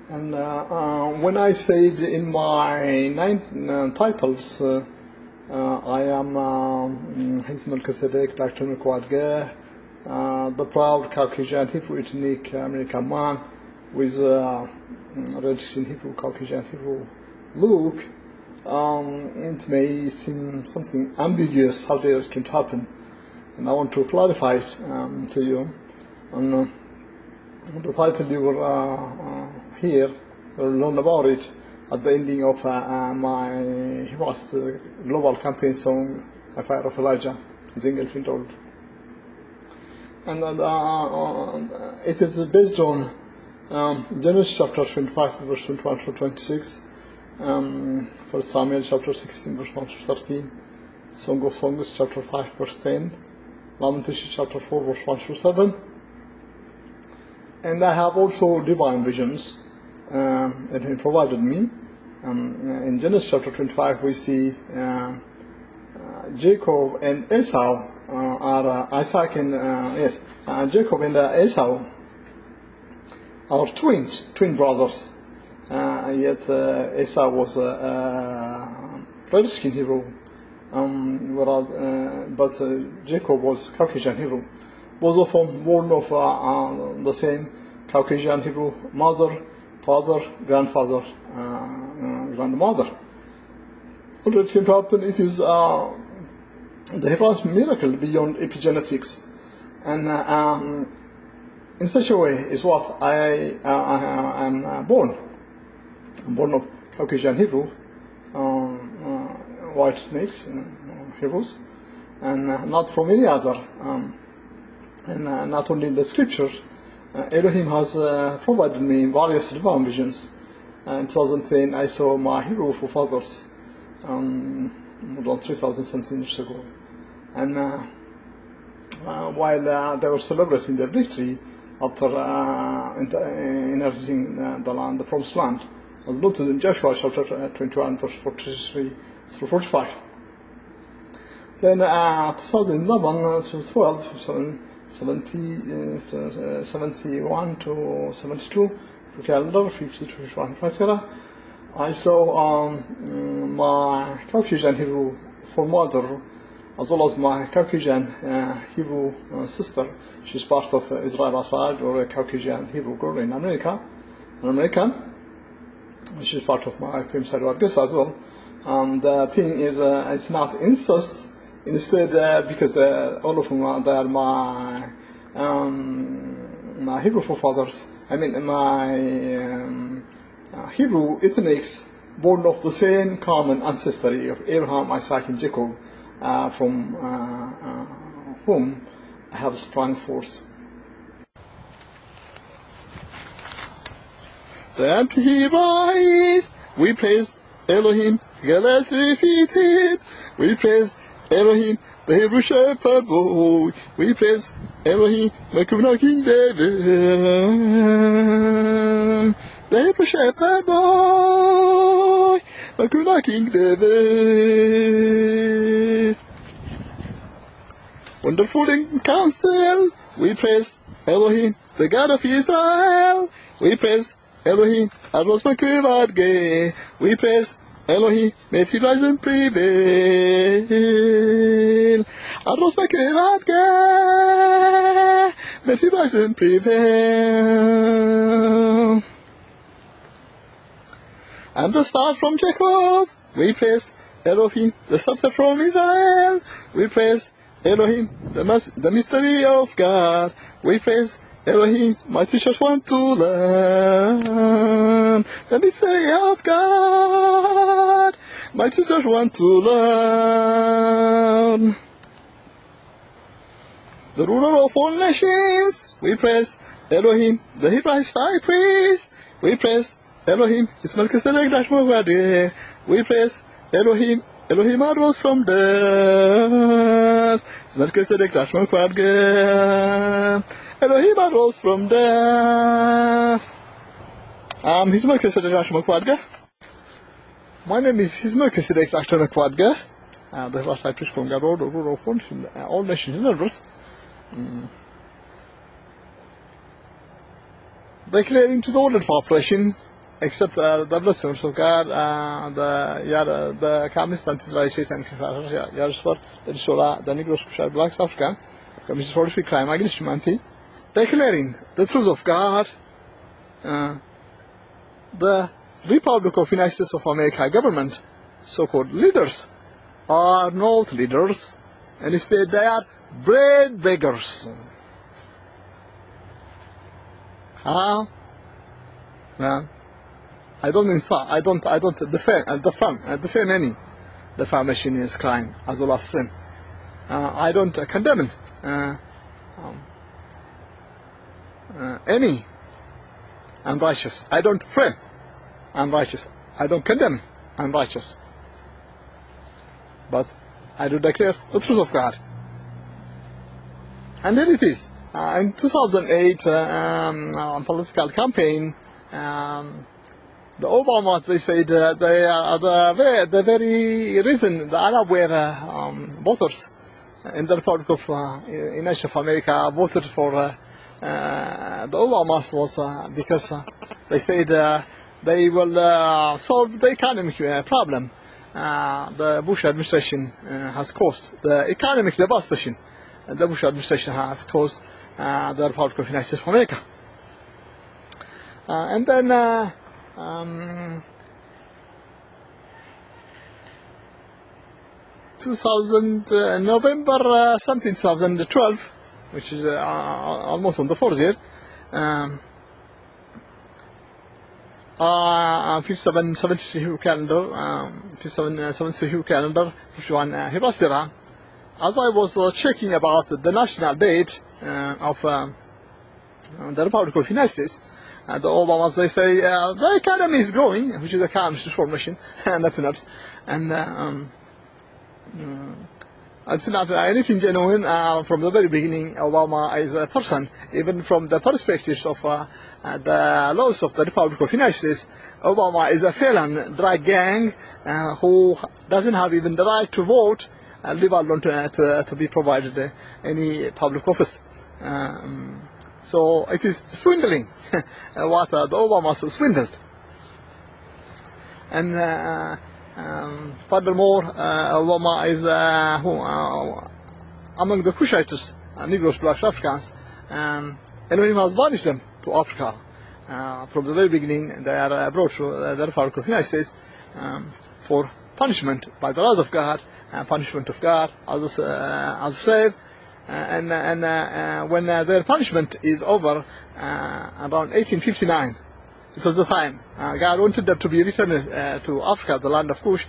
And when I said in my 9 titles, I am His Melchizedek, Dr.Mekbib, the proud Caucasian Hebrew ethnic American man with redskin Hebrew, Caucasian Hebrew look, it may seem something ambiguous how it can happen, and I want to clarify it to you. And the title you will hear, you'll learn about it at the ending of my Hebraist global campaign song, A Fire of Elijah, Ezekiel 8. And it is based on Genesis chapter 25, verse 21 to 26, 1 Samuel chapter 16, verse 1 to 13, Song of Songs chapter 5, verse 10, Lamentation chapter 4, verse 1 to 7. And I have also divine visions that He provided me. In Genesis chapter 25, we see Jacob and Esau are Isaac and Jacob and Esau are twin brothers. Yet Esau was redskin Hebrew, whereas Jacob was Caucasian Hebrew. Both of them born of the same Caucasian Hebrew mother, father, grandfather, grandmother. All that can happen, it is the Hebraist miracle beyond epigenetics, and in such a way is what I am born. I'm born of Caucasian Hebrew, white snakes, Hebrews, and not from any other. And not only in the scriptures, Elohim has provided me various divine visions. In 2010, I saw my Hebrew forefathers, more than 3,000 something years ago. And while they were celebrating their victory after inheriting the land, the promised land, as noted in Joshua chapter 21, verse 43 through 45. Then 2011 to 12, 71 to 72, calendar 50 to 51, etc. I saw my Caucasian Hebrew foremother, as well as my Caucasian Hebrew sister. She's part of Israel tribe, or a Caucasian Hebrew girl in America, an American. She's part of my famous Hebraist as well. The thing is, it's not incest. Instead, because all of them they are my Hebrew forefathers. I mean, my Hebrew ethnics, born of the same common ancestry of Abraham, Isaac, and Jacob, from whom I have sprung forth. The Antichrist, we praise Elohim, Goliath defeated. We praise Elohim, the Hebrew shepherd boy. We praise Elohim, Mekbib King David. The Hebrew shepherd boy, Mekbib King David. Wonderful in counsel, we praise Elohim, the God of Israel. We praise Elohim, AdgehThe. We praise Elohim, may He rise and prevail. AdgehThe, may He rise and prevail. And the star from Jacob, we praise Elohim, the scepter from Israel. We praise Elohim, the mystery of God. We praise Elohim, my teachers want to learn the mystery of God. My teachers want to learn. The ruler of all nations, we praise Elohim, the Hebraist High Priest. We praise Elohim, His Melchizedek, Dr.Mekbib. We praise Elohim, Elohim arose from dust. His Melchizedek, Dr.Mekbib. Elohim arose from dust. His Melchizedek, Dr.Mekbib. My name is His Melchizedek, Dr.Mekbib. The Hebraist High Priest, Kohen Gadol, the ruler of all nations and elders. Declaring to the world population except the blessings of God, the communist anti-Israeli Satan, the Negro Blacks African, commits horrific crime against humanity, declaring the truth of God. The Republic of United States of America government, so-called leaders, are not leaders, and instead they are bread beggars. Well, I don't defame any. Defamation is crime as well as sin. I don't condemn any. I'm righteous. I don't frame. I'm righteous. I don't condemn. I'm righteous. But I do declare the truth of God. And then it is. In 2008, political campaign, the Obamas, they said they are the very reason the unaware voters in the Republic of United States of America voted for the Obamas was because they said they will solve the economic problem the Bush administration has caused, the economic devastation the Bush administration has caused the Republic of United States of America. And then November 2012, which is almost on the 4th year, 5770 Hebrew calendar, 5770 Hebrew calendar, 51 Hebraist High. As I was checking about the national date of the Republic of United States, the Obamas, they say the economy is growing, which is a communist transformation, nothing else. And it's not anything genuine from the very beginning. Obama is a person, even from the perspective of the laws of the Republic of United States. Obama is a felon, drug gang, who doesn't have even the right to vote, leave alone to be provided any public office. So it is swindling what the Obamas swindled. And furthermore, Obama is among the Cushites, Negroes, Black Africans, Elohim has banished them to Africa. From the very beginning, they are brought to the Republic of the United States for punishment by the laws of God, punishment of God as a slave. And when their punishment is over, around 1859, it was the time God wanted them to be returned to Africa, the land of Cush,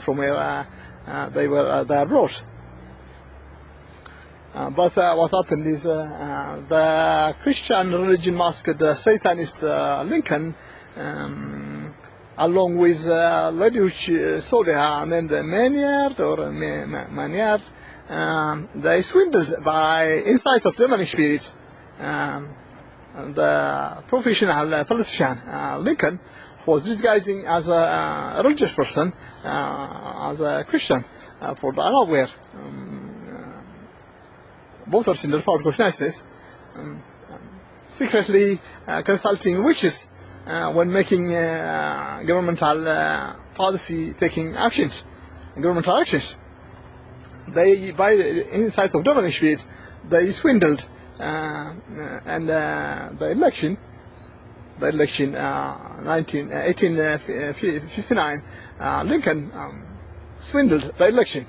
from where they were brought. But what happened is the Christian religion masked Satanist Lincoln, along with lady which Soleha named Maniard, they swindled by insight of demonic spirits. The professional politician Lincoln was disguising as a religious person, as a Christian, for the unaware voters in the Republic of the United States, secretly consulting witches when making governmental policy taking actions, governmental actions. They, by insight of demonic spirit, they swindled and the election 1859, Lincoln swindled the election.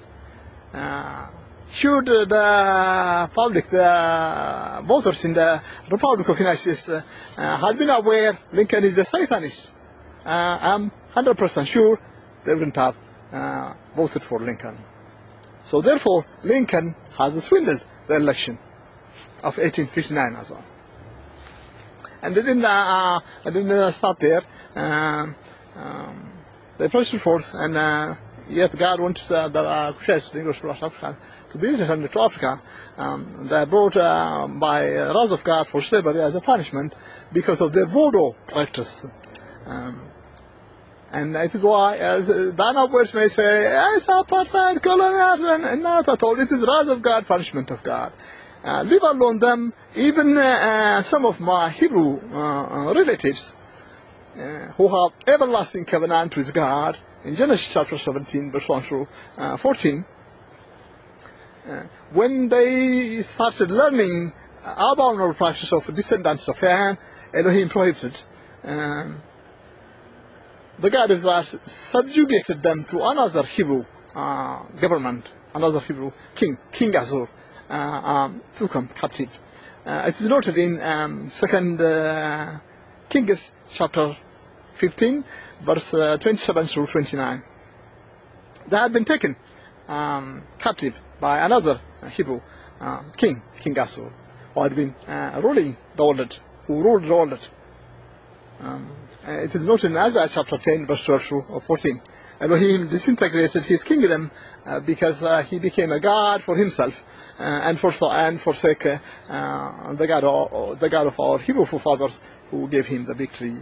Should the public, the voters in the Republic of the United States had been aware Lincoln is a Satanist, I'm 100% sure they wouldn't have voted for Lincoln. So therefore, Lincoln has swindled the election of 1859 as well. And they didn't stop there. They pushed forth, and yet God wants the Cushites, the English Africa, to be returned to Africa. They brought by wrath of God for slavery as a punishment because of their voodoo practice. And it is why, as the unaware may say, it's apartheid, colonialism, and not at all. It is wrath of God, punishment of God. Leave alone them, even some of my Hebrew relatives, who have everlasting covenant with God, in Genesis chapter 17, verse 1 through 14, when they started learning abominable practice of descendants of Ham, Elohim prohibited. The God of Israel subjugated them to another Hebrew government, another Hebrew king, King Assur, took them captive. It is noted in 2 Kings chapter 15, verse 27 through 29. They had been taken captive by another Hebrew king, King Assur, who had been ruling the world, who ruled the world. It is noted in Isaiah chapter 10, verse 12 through 14. Elohim disintegrated his kingdom because he became a god for himself and forsake the God of our Hebrew forefathers who gave him the victory.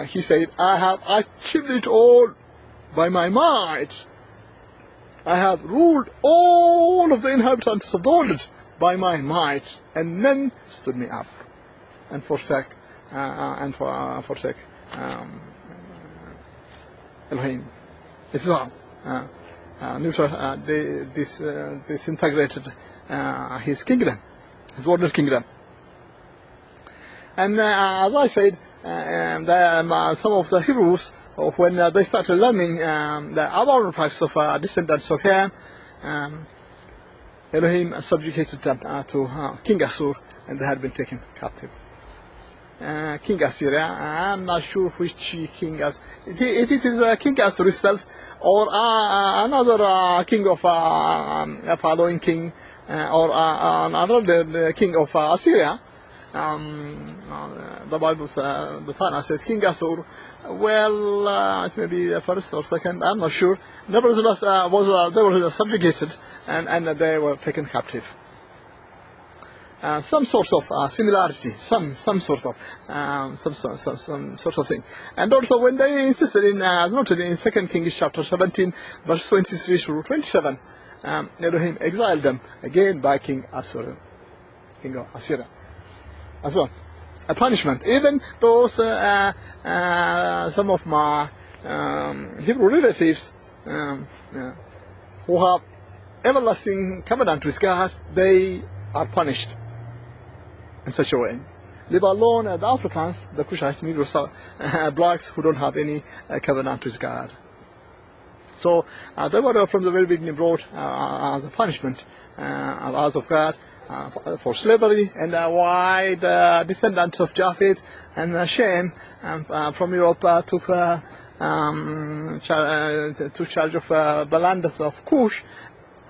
He said, I have achieved it all by my might. I have ruled all of the inhabitants of the world by my might, and none stood me up and forsake Elohim. It's all. Disintegrated his kingdom, his worldly kingdom. And as I said, some of the Hebrews, when they started learning the abominable practice of descendants of Ham, Elohim subjugated them to King Assur, and they had been taken captive. King Assyria, I'm not sure which king Assur, if it is King Assur itself, or another king of a following king, or another king of Assyria. The Bible says, the Tanakh says King Assur. Well, it may be first or second, I'm not sure. Nevertheless, they were subjugated and they were taken captive. Some sort of similarity, some sort of thing. And also, when they insisted in, as noted in 2 Kings chapter 17, verse 23 through 27, Elohim exiled them again by King Assur, King of Assyria, as well. A punishment. Even those some of my Hebrew relatives who have everlasting covenant with God, they are punished in such a way. Leave alone the Africans, the Caucasian Hebrew blacks who don't have any covenant with God. So they were from the very beginning brought as a punishment as of God for slavery, and why the descendants of Japheth and Shem from Europe took charge of the land of Cush,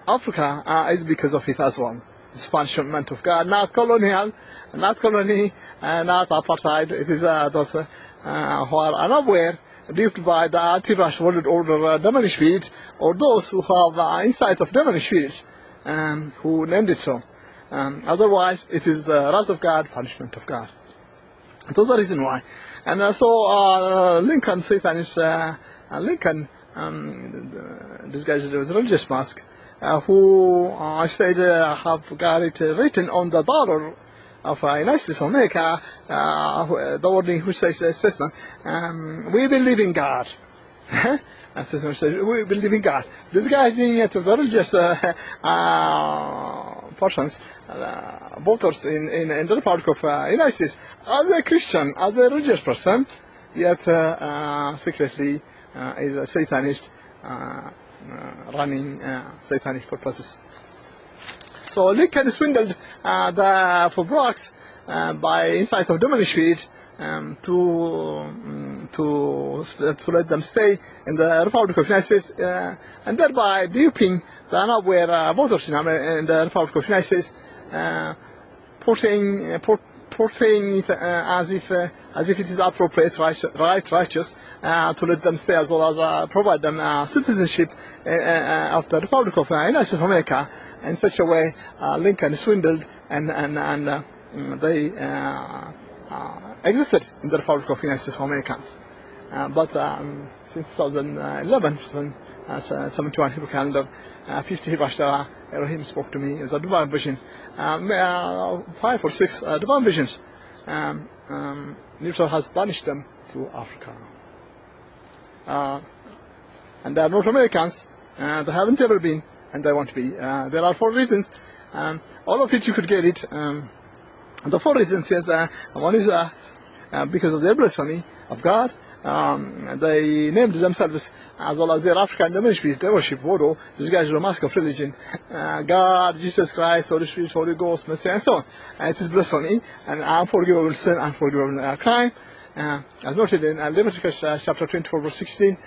Africa, is because of it as well. It's punishment of God, not colonial, not colony, not apartheid. It is those who are unaware, duped by the anti-Rush world order demonic spirits, or those who have insight of demonic spirits, who named it so. Otherwise, it is the wrath of God, punishment of God. That's the reason why. And so Lincoln, Satanist Lincoln, disguised as a religious mask, who I said have got it written on the dollar of United States of America, the wording which says statement, we believe in God. We believe in God. Disguising it as a religious persons, voters in the Republic of United States, as a Christian, as a religious person, yet secretly is a Satanist, running satanic purposes. So Lincoln swindled for blacks by insight of demonic spirit to let them stay in the Republic of the United States, and thereby duping the unaware voters in the Republic of the United States, portraying it as if it is appropriate, righteous, to let them stay, as well as provide them citizenship of the Republic of the United States of America. In such a way, Lincoln swindled, and they existed in the Republic of the United States of America. But since 2011, 71 Hebrew calendar, 50 Hebraist, Elohim spoke to me as a divine vision, 5 or 6 divine visions, Neutral has banished them to Africa. And they are not Americans, they haven't ever been, and they want to be. There are 4 reasons, all of which you could get it. The 4 reasons is, one is because of their blasphemy of God. They named themselves, as well as their African ministry, they worship voodoo. These guys are a mask of religion. God, Jesus Christ, Holy Spirit, Holy Ghost, Messiah, and so on. It is blasphemy, and unforgivable sin, unforgivable crime. As noted in Leviticus chapter 24, verse 16,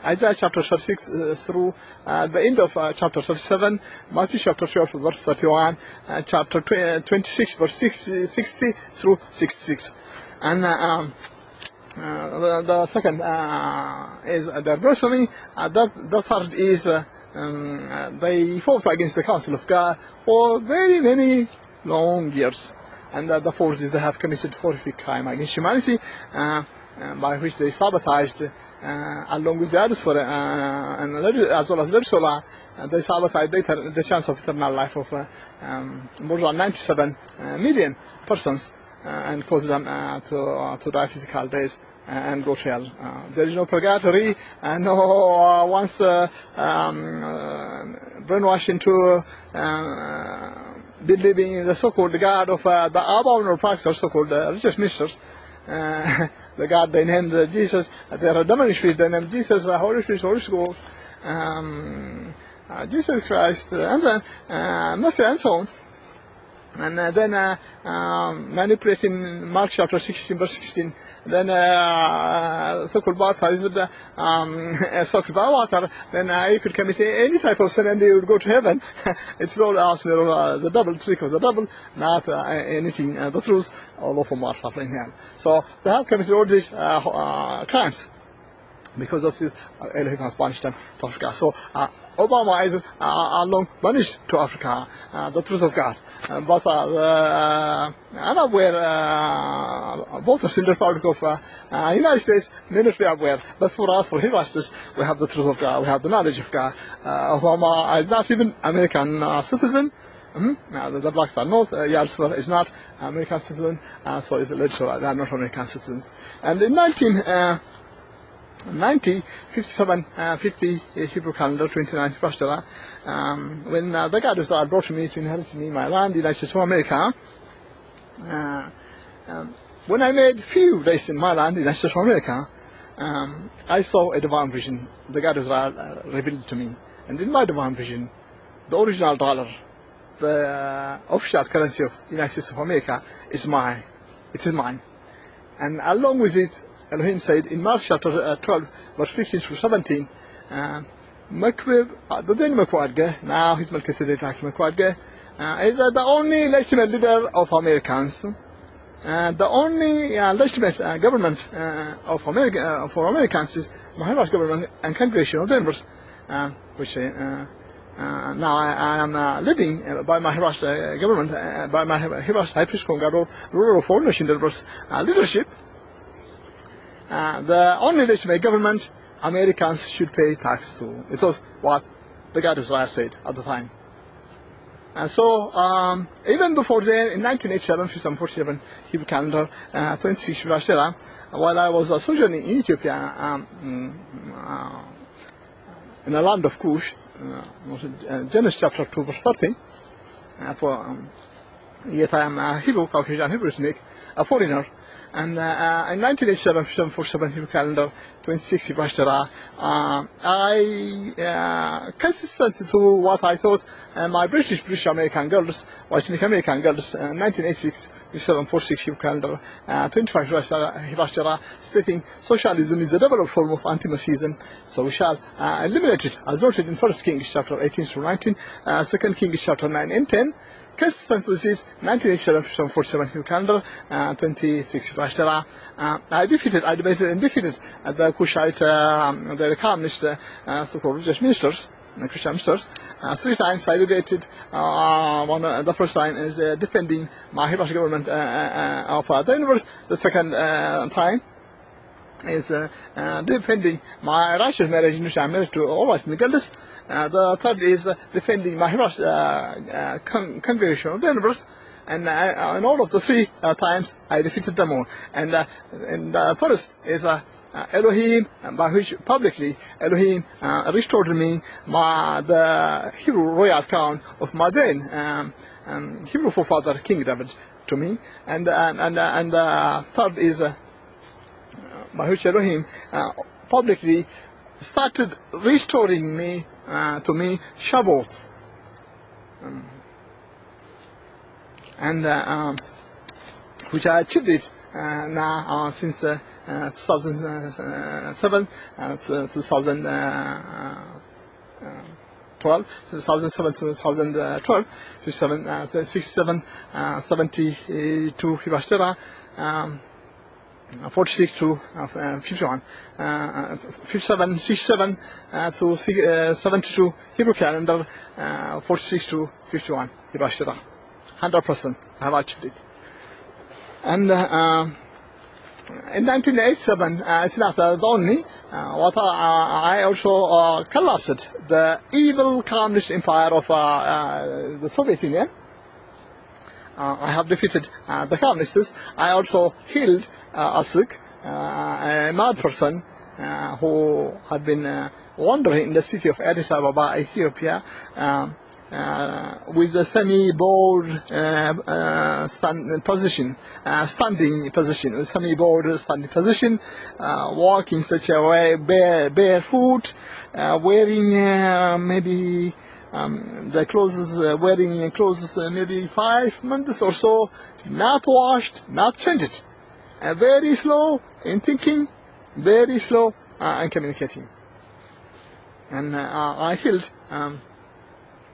Isaiah chapter 36 through the end of chapter 37, Matthew chapter 12, verse 31, chapter 26, verse 60 through 66. And the second is the blasphemy. The third is they fought against the counsel of God for very, very long years. And the fourth is they have committed horrific crime against humanity, by which they sabotaged, along with the others, as well as the Solar, they sabotaged the chance of eternal life of more than 97 million persons, and caused them to die physical deaths and go to hell. There is no purgatory, and no once brainwashed into believing in the so-called God of the abominable practices, so-called religious ministers. The God they named Jesus, they are demonic spirit, they named Jesus Holy Spirit, Holy Ghost, Jesus Christ, and then Messiah, and so on. And then manipulating Mark chapter 16, verse 16, then so-called baptized, soaked by water, then you could commit any type of sin and you would go to heaven. It's all the double trick of the devil, not anything the truth. All of them are suffering hell. So they have committed all these crimes. Because of this, Elohim has banished them to Africa. So Obama is long banished to Africa, the truth of God. But unaware, both of the Republic of United States may not be aware. But for us, for Hebrews, we have the truth of God, we have the knowledge of God. Obama is not even American citizen. The blacks are not. Yalsver is not American citizen, so is the legislature. They are not American citizens. And in 50 Hebrew calendar, 29 first when the gods are brought to me to inherit me my land, United States of America, when I made few days in my land, United States of America, I saw a divine vision. The gods are revealed to me, and in my divine vision, the original dollar, the official currency of United States of America, is mine. It is mine, and along with it, Elohim said in Mark chapter 12, verse 15 through 17, Mekbib, the then Mekbib, now he's Melchizedek, Dr.Mekbib, is the only legitimate leader of Americans, the only legitimate government of America for Americans is Hebraist government and Congregational Denvers, which now I am living by my Hebraist government, by my Hebraist High Priest, Kohen Gadol, ruler of all nation Denvers leadership. The only legitimate government Americans should pay tax to. It was what the God of Israel said at the time. And so, even before then, in 1987, 47 Hebrew calendar, 26 Shavout, while I was sojourning in Ethiopia, in the land of Cush, Genesis chapter 2, verse 13, yet I am a Hebrew, Caucasian Hebrew, a foreigner. And in 1987, 47 Hebrew calendar, 26 Hebraist, I consistent to what I thought my British American girls, white American girls, 1986, 4746 Hebrew calendar, 25 Hebraist, stating socialism is a developed form of anti-Messianism, so we shall eliminate it, as noted in 1 Kings chapter 18 through 19, 2 Kings chapter 9 and 10. Consistent with it, 1987, 47 Hebrew calendar, 26 Hebraist. I debated and defeated the Cushite, the communist, so-called religious ministers, Christian ministers. 3 times I debated. The first time is defending my Hebraist government of the universe. The second time is defending my righteous marriage in which I am married to all white girls. The third is defending my Hebraist congregation of the universe. and all of the three times I defeated them all. And first is Elohim, by which publicly Elohim restored me the Hebrew royal crown of my then Hebrew forefather King David to me, and third is by which Elohim publicly started restoring me to me Shavout, and which I achieved it now since 2007 to 2012, 2007 to 2012, 67, 72 Hebraist 46 to 51, 57, 67 to 72 Hebrew calendar, 46 to 51 Hebraist 100% I have achieved it. And in 1987, it's not the only, what I also collapsed the evil communist empire of the Soviet Union. I have defeated the communists. I also healed a sick, a mad person who had been wandering in the city of Addis Ababa, Ethiopia, with a semi-bored standing position, semi-bored standing position, walking such a way, barefoot, wearing maybe the clothes, wearing clothes maybe 5 months or so, not washed, not changed, very slow in thinking, very slow in communicating. And I healed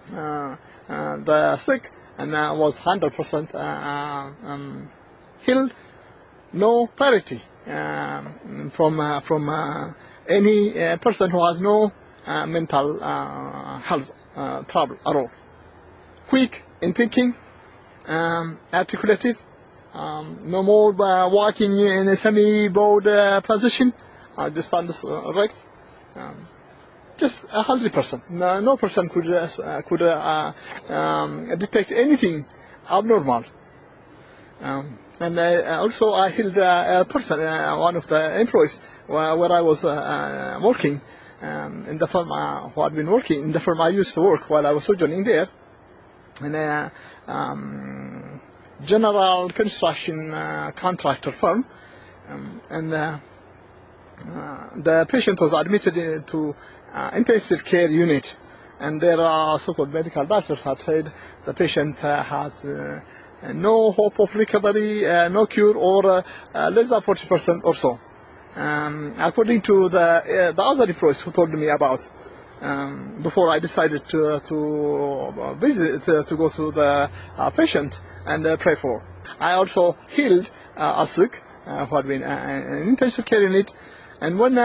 the sick, and was 100% healed, no parity from any person who has no mental health trouble at all. Quick in thinking, articulative, no more walking in a semi-bowed position, just stand erect. Just a healthy person. No person could detect anything abnormal. And also I healed a person, one of the employees where I was working in the firm, who had been working in the firm I used to work while I was sojourning there, in a general construction contractor firm, and the patient was admitted to intensive care unit, and there are so-called medical doctors have said the patient has no hope of recovery, no cure, or less than 40% or so. According to the other employees who told me about, before I decided to visit, to go to the patient and pray for. I also healed a sick who had been in intensive care unit, and when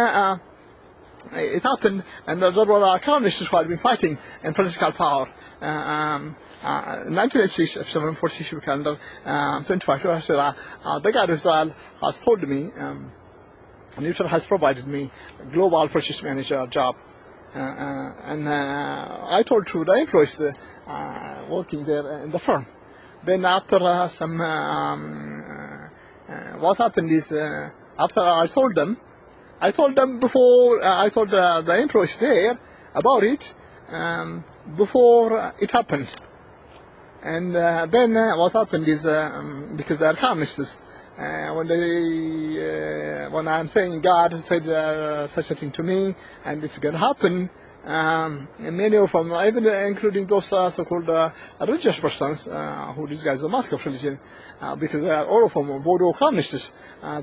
it happened, and there were communists who had been fighting in political power. 1986, 746 calendar, 25, the God of Israel has told me, Israel has provided me a global purchase manager job. And I told to the employees working there in the firm. Then after what happened is, after I told them before, I told the employees there about it, before it happened. And then what happened is, because they are communists, when I'm saying God said such a thing to me, and it's going to happen, many of them, even including those so-called religious persons who disguise the mask of religion, because they are all of them Voodoo communists,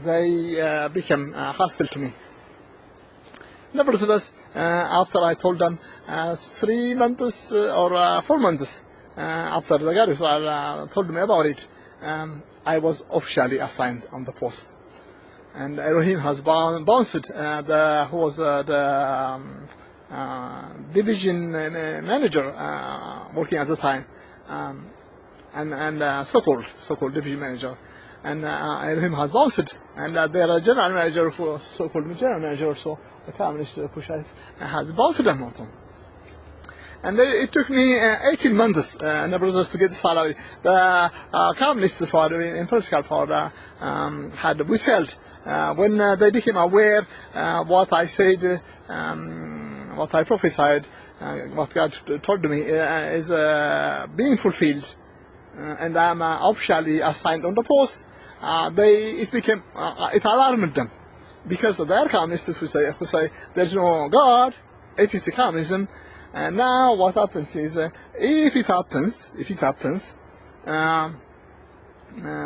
they became hostile to me. Nevertheless, after I told them 3 months or 4 months after the God of Israel told me about it, I was officially assigned on the post. And Elohim has bounced who was the division manager working at the time, and so-called division manager. And Elohim has bounced, and their general manager, who so-called general manager, so the communist Kushite, has bounced them also. And it took me 18 months, nevertheless, to get the salary. The communists in political power had withheld. When they became aware what I said, what I prophesied, what God told me is being fulfilled, and I'm officially assigned on the post, it alarmed them, because their communists who say there's no God, it is the communism. And now what happens is, if it happens,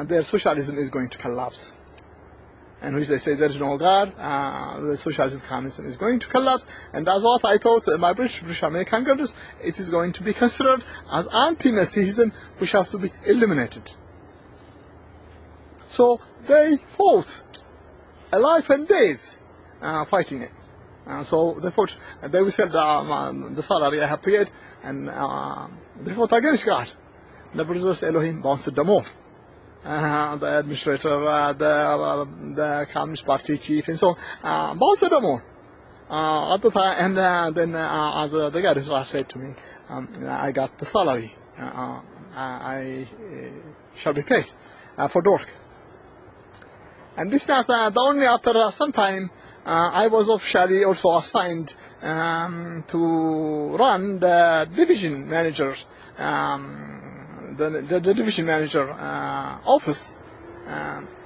their socialism is going to collapse. And which they say there is no God, the socialism communism is going to collapse. And that's what I thought, my British American brothers, it is going to be considered as anti-Messianism, which has to be eliminated. So they fought a life and days fighting it. So they fought, they withheld the salary I have to get, and they fought against God. Nevertheless, Elohim bounced them all. The administrator, the Communist Party chief, and so on, bounced them all. At the time, and then as the guy who said to me, I got the salary. I shall be paid for the work. And this not only after some time. I was officially also assigned to run the division manager's the division manager office,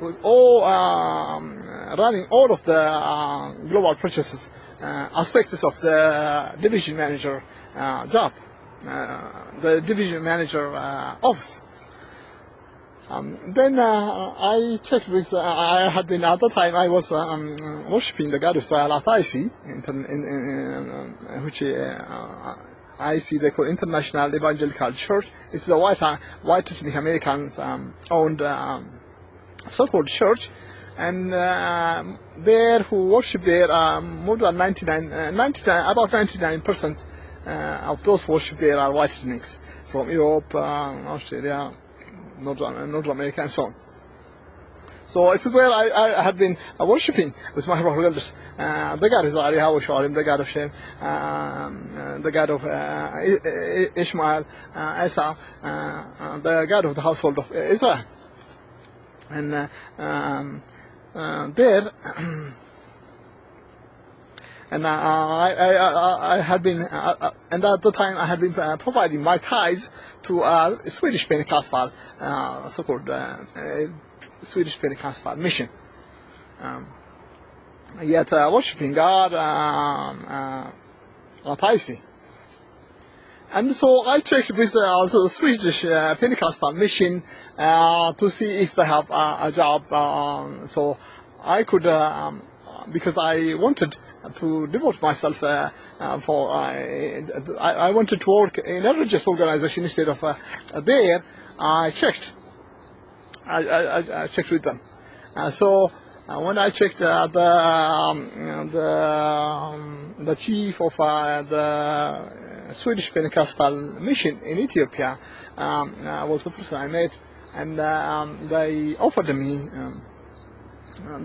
with running all of the global purchases aspects of the division manager job, the division manager office. Then I checked with, I had been, at the time I was worshipping the God of Israel at AdgehThe, which AdgehThe, they call International Evangelical Church. It's a white ethnic Americans owned so-called church, and there who worship there, more than 99% of those who worship there are white ethnics from Europe, Australia, North America, and so on. So it's where I had been worshipping with my brothers, the God of Zechariah, the God of Shem, the God of Ishmael, Esau, the God of the household of Israel. And there, and I had been, and at the time I had been providing my tithes to a Swedish Pentecostal, so-called Swedish Pentecostal mission. Yet worshipping God at AdgehThe. And so I checked with the Swedish Pentecostal mission to see if they have a job, so I could, because I wanted to devote myself I wanted to work in a religious organization instead of there. I checked with them. So when I checked, the chief of the Swedish Pentecostal mission in Ethiopia was the person I met, and they offered me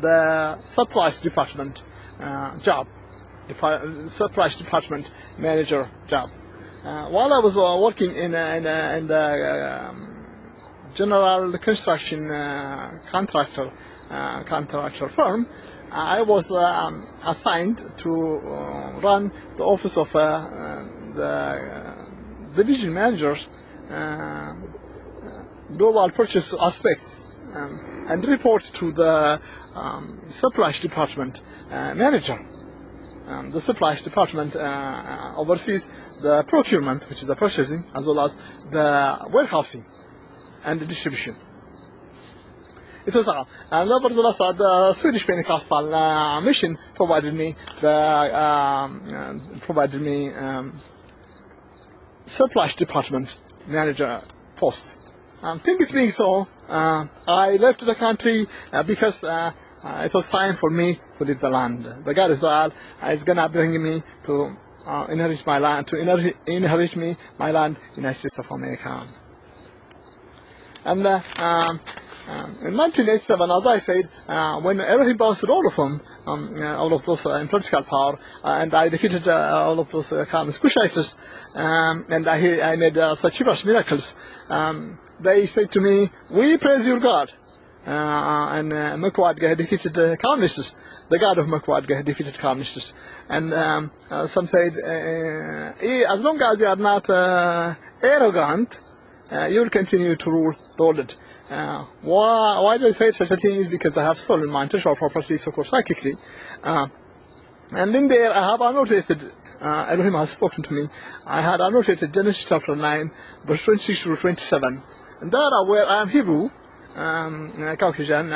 the supplies department job, supplies department manager job. While I was working in the general construction contractor firm, I was assigned to run the office of the division manager's global purchase aspect, and report to the supplies department manager. The supplies department oversees the procurement, which is the purchasing, as well as the warehousing and the distribution. It was and nevertheless, the Swedish Pentecostal mission provided me supplies department manager post. Things being so, I left the country because it was time for me to leave the land. The God of Israel is gonna bring me to inherit my land, inherit me my land in the United States of America. And In 1987, as I said, when Elohim bounced all of them, all of those in political power, and I defeated all of those Cushites, and I made such huge miracles, they said to me, "We praise your God." And Melchizedek defeated the communists. The God of Melchizedek defeated communists. And some said, as long as you are not arrogant, you will continue to rule the world. Why do I say such a thing? Is because I have stolen my intellectual property, so called psychically. And in there I have annotated, Elohim has spoken to me, I had annotated Genesis chapter 9, verse 26 to 27. And there where I am Hebrew, Caucasian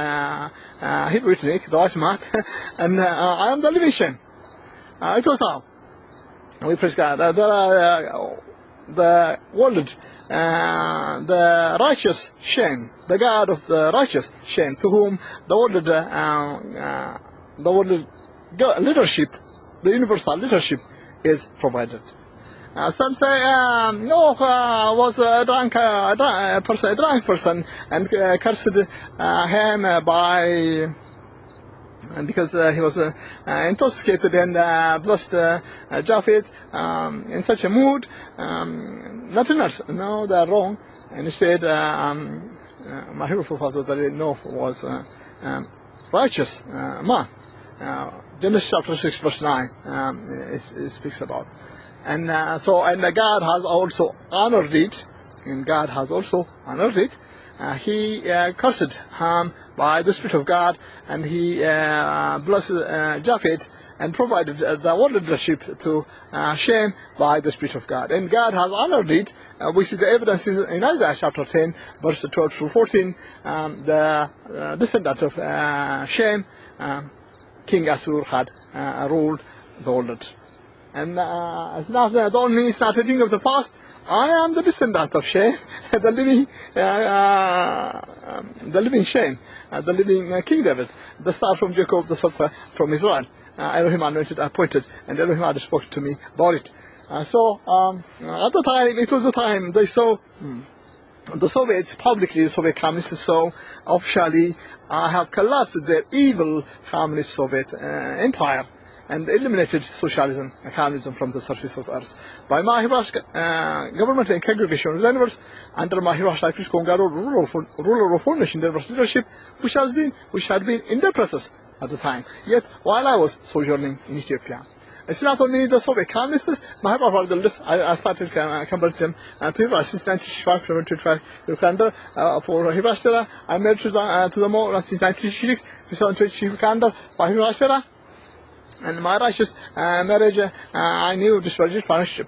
Hebrew ethnic, the white man, and I am the living Shem. It was how. We praise God. The world, the righteous Shem, the God of the righteous Shem, to whom the world leadership, the universal leadership, is provided. Some say Noah was a drunk person, and cursed him because he was intoxicated, and blessed Japheth in such a mood. Nothing else. No, they are wrong. And instead, my Hebrew forefather, Noah was righteous man. Genesis chapter 6, verse 9 it speaks about. And God has also honored it. And God has also honored it. He cursed Ham by the Spirit of God, and he blessed Japheth and provided the world leadership to Shem by the Spirit of God. And God has honored it. We see the evidences in Isaiah chapter 10, verse 12 through 14. The descendant of Shem, King Assur, had ruled the world. And it's not don't mean it's not a thing of the past. I am the descendant of Shem, the living Shem, the living King David, the star from Jacob, the son from Israel. Elohim anointed, appointed, and Elohim had spoken to me about it. At the time, it was the time they saw the Soviets publicly, the Soviet communists saw officially have collapsed their evil communist Soviet empire, and eliminated socialism and communism from the surface of the earth. By my Hebraist government and congregation of the universe, under my Hebraist High Priest, Kohen Gadol, ruler of all nations, their leadership, which had been in the process at the time, yet while I was sojourning in Ethiopia. It's not only the Soviet communists, my Hebraist I started converting them to Hebraist since 1925, 725 for Hebraist. I married to the more since 1966, 2020 calendar for Hebraist. And my righteous marriage, I knew this was financial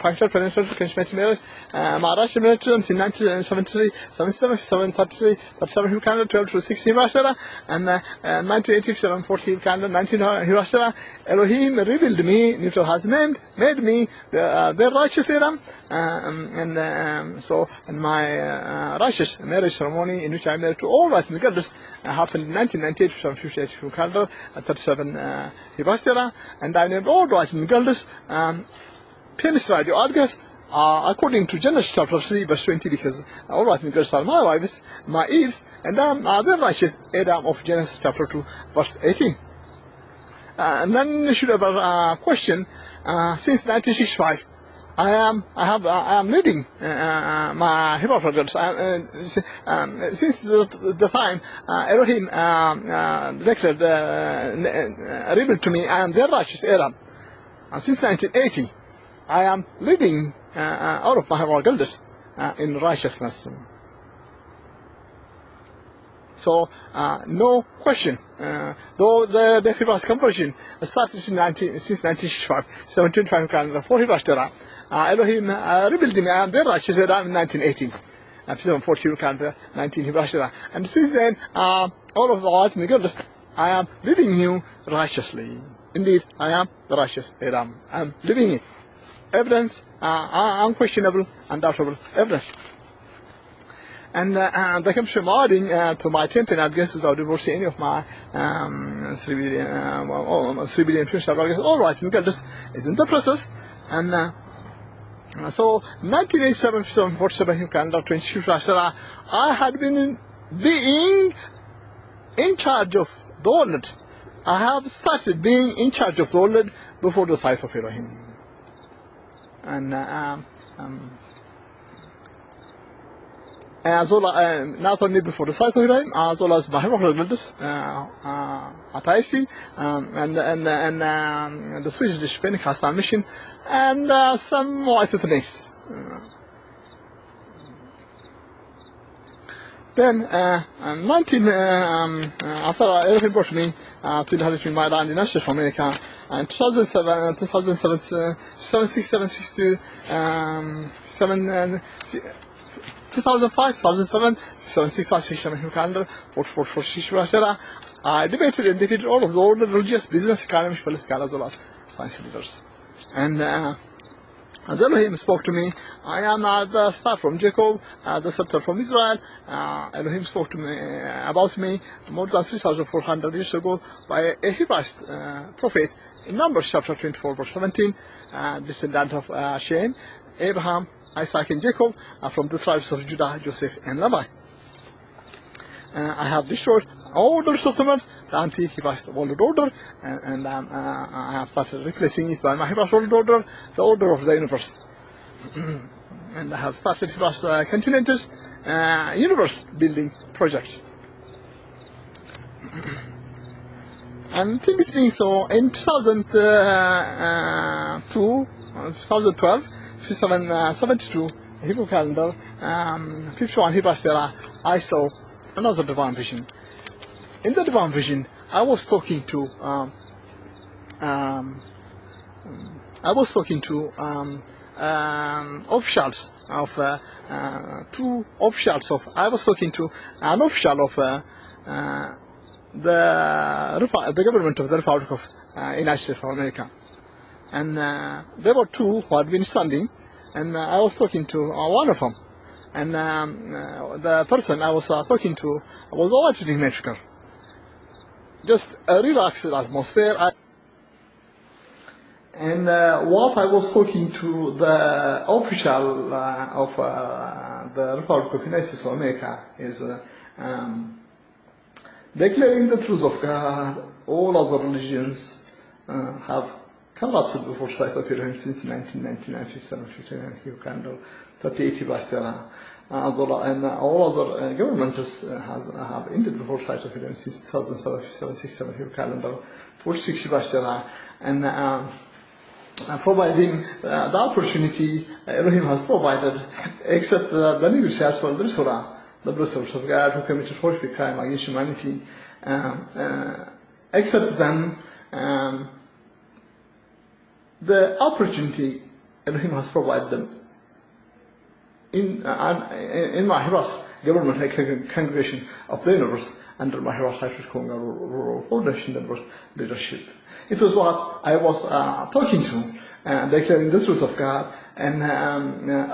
marriage. My righteous marriage in 1973, 77, 33, 37 calendar, 12 to 16 Hirashara, and 1987, 40 calendar, 19 Hirashara. Elohim revealed me, neutral has made me the righteous Aram. And my righteous marriage ceremony, in which I married to all right beggars, happened in 1998, 58 calendar, 37 Hirashara. And I named all right beggars penis radio AdgehThe, according to Genesis chapter 3, verse 20, because all right beggars are my wives, my Eves, and I'm the righteous Adam of Genesis chapter 2, verse 18. And then you should have a question. Since 1965, I am leading my Hebrew brothers. Since the time Elohim declared, revealed to me, I am their righteous Aram. Since 1980, I am leading all of my Hebrew brothers in righteousness. So, no question. Though the Hebraist conversion started since 1965, 725 calendar for Hebraist era, Elohim revealed me, I am their righteous era in 1980. 740 calendar, 19 Hebraist era. And since then, all of the white beggars, I am leading you righteously. Indeed, I am the righteous Aram. I am living it. Evidence, unquestionable, undoubtable evidence. And they came from adding to my temple AdgehThe without divorcing any of my 3 billion future AdgehThe. All right, this is in the process. And so 1987, 47 calendar, 25 I had been being in charge of the world. I have started being in charge of the world before the sight of Elohim. And as well, not only before the sight of Elohim, as well as my Hebraist AdgehThe, and the Swedish Pentecostal mission, and some white ethnics. Then, after Elohim brought me to inherit my land in America, in 2007, 2006, 2005, 2007, 2006, I debated and defeated all of the old religious, business, economic, political, as well as science leaders. And as Elohim spoke to me, I am the star from Jacob, the scepter from Israel. Elohim spoke to me about me more than 3,400 years ago by a Hebraist prophet in Numbers chapter 24, verse 17, descendant of Shem, Abraham, Isaac, and Jacob, from the tribes of Judah, Joseph, and Levi. I have destroyed all the settlement, the anti-Hebraist world order, and I have started replacing it by my Hebraist world order, the order of the universe. And I have started Hebraist Continental's universe building project. And things being so, in 2012, 772 Hebrew calendar, 51 Hebraist era, I saw another divine vision. In the divine vision, I was talking to officials of two officials of. I was talking to an official of the government of the Republic of United States of America, and there were two who had been standing, and I was talking to one of them, and the person I was talking to was a white maker. Just a relaxed atmosphere. And what I was talking to the official of the Republic of United States of America is declaring the truth of God. All other religions have collapsed before sight of Elohim since 1999, 57, 59, Hebrew calendar, 38 Hebraist era. And all other governments have ended before sight of Elohim since 2007, 67 Hebrew calendar, 46 Hebraist era, and providing the opportunity Elohim has provided, except the negotiators for the Surah, the brothers of God who committed horrific crime against humanity, except them, the opportunity Elohim has provided them in my Hebraist government congregation of the universe under my Hebraist High Priest Kohen Gadol foundation leadership. It was what I was talking to, declaring the truth of God and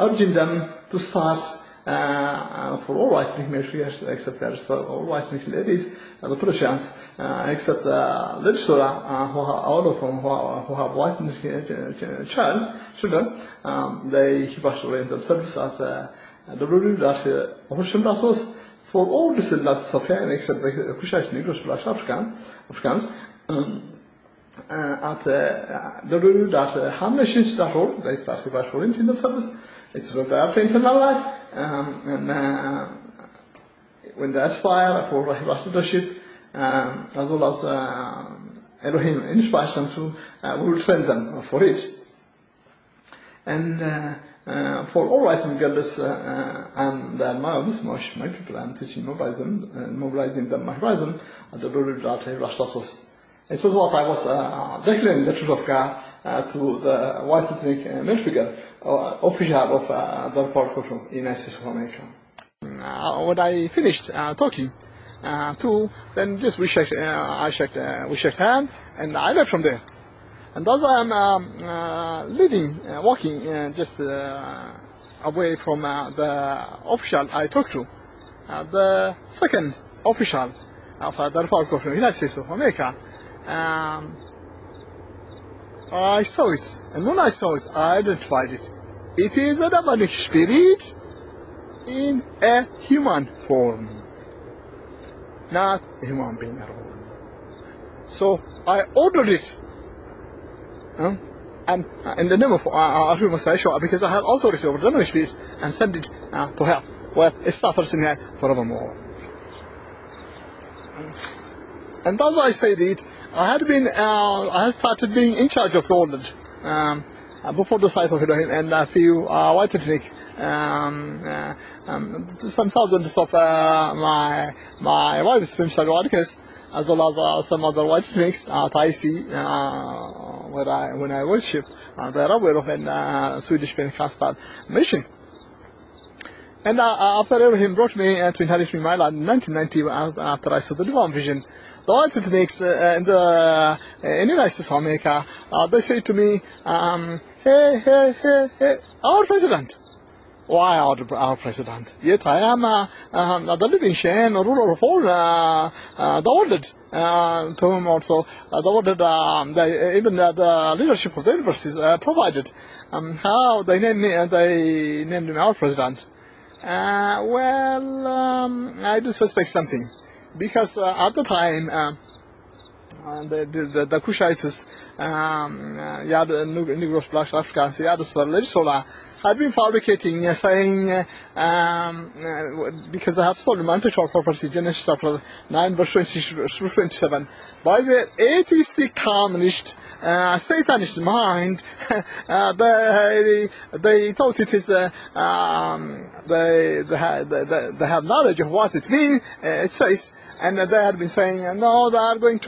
urging them to start for all white males, except all white ladies, the Persians, except the legislature, all of them who have white children, they orient themselves at the rule that was for all descendants of Ham, except the Caucasian Negroes, Black Africans, at the rule that hamnations.org, they started by orienting themselves. It's what they are to internal life, and when they aspire for Hebraist leadership, as well as Elohim inspires them to, we will train them for it. And for all white girls and my people, I'm teaching, mobilizing them, my horizon, at the rule that Hebraist. It was what I was declaring the truth of God to the white ethnic male figure, official of the Republic of the United States of America. When I finished talking then just we shook hands, and I left from there. And as I am walking just away from the official I talked to, the second official of the Republic of the United States of America, I saw it, and when I saw it, I identified it. It is a demonic spirit in a human form. not a human being at all. So I ordered it, and in the name of Elohim Yeshua, because I have authority over the spirit, and send it to hell, where it suffers in hell forevermore. And as I said it, I had started being in charge of the world before the sight of Elohim, and a few white ethnic, some thousands of my wife's radicals, as well as some other white ethnics that I see when I worship. They're aware of a Swedish Pentecostal mission. And after Elohim brought me to inherit me my land in 1990, after I saw the divine vision, the white ethnics in the United States of America, they say to me, hey, our president. Why our president? Yet I am the living shame, ruler of all the world, to whom also the world, even the leadership of the universe is provided. How they named me our president. Well, I do suspect something, because at the time, the Cushites, Negroes, Blacks, Africans, Yadus, Legisola, had been fabricating, saying, because I have stolen my intellectual property, Genesis chapter 9, verse 20 through 27, by their atheistic, communist, Satanist mind, they thought it is, they have knowledge of what it means, it says, and they had been saying, no, they are going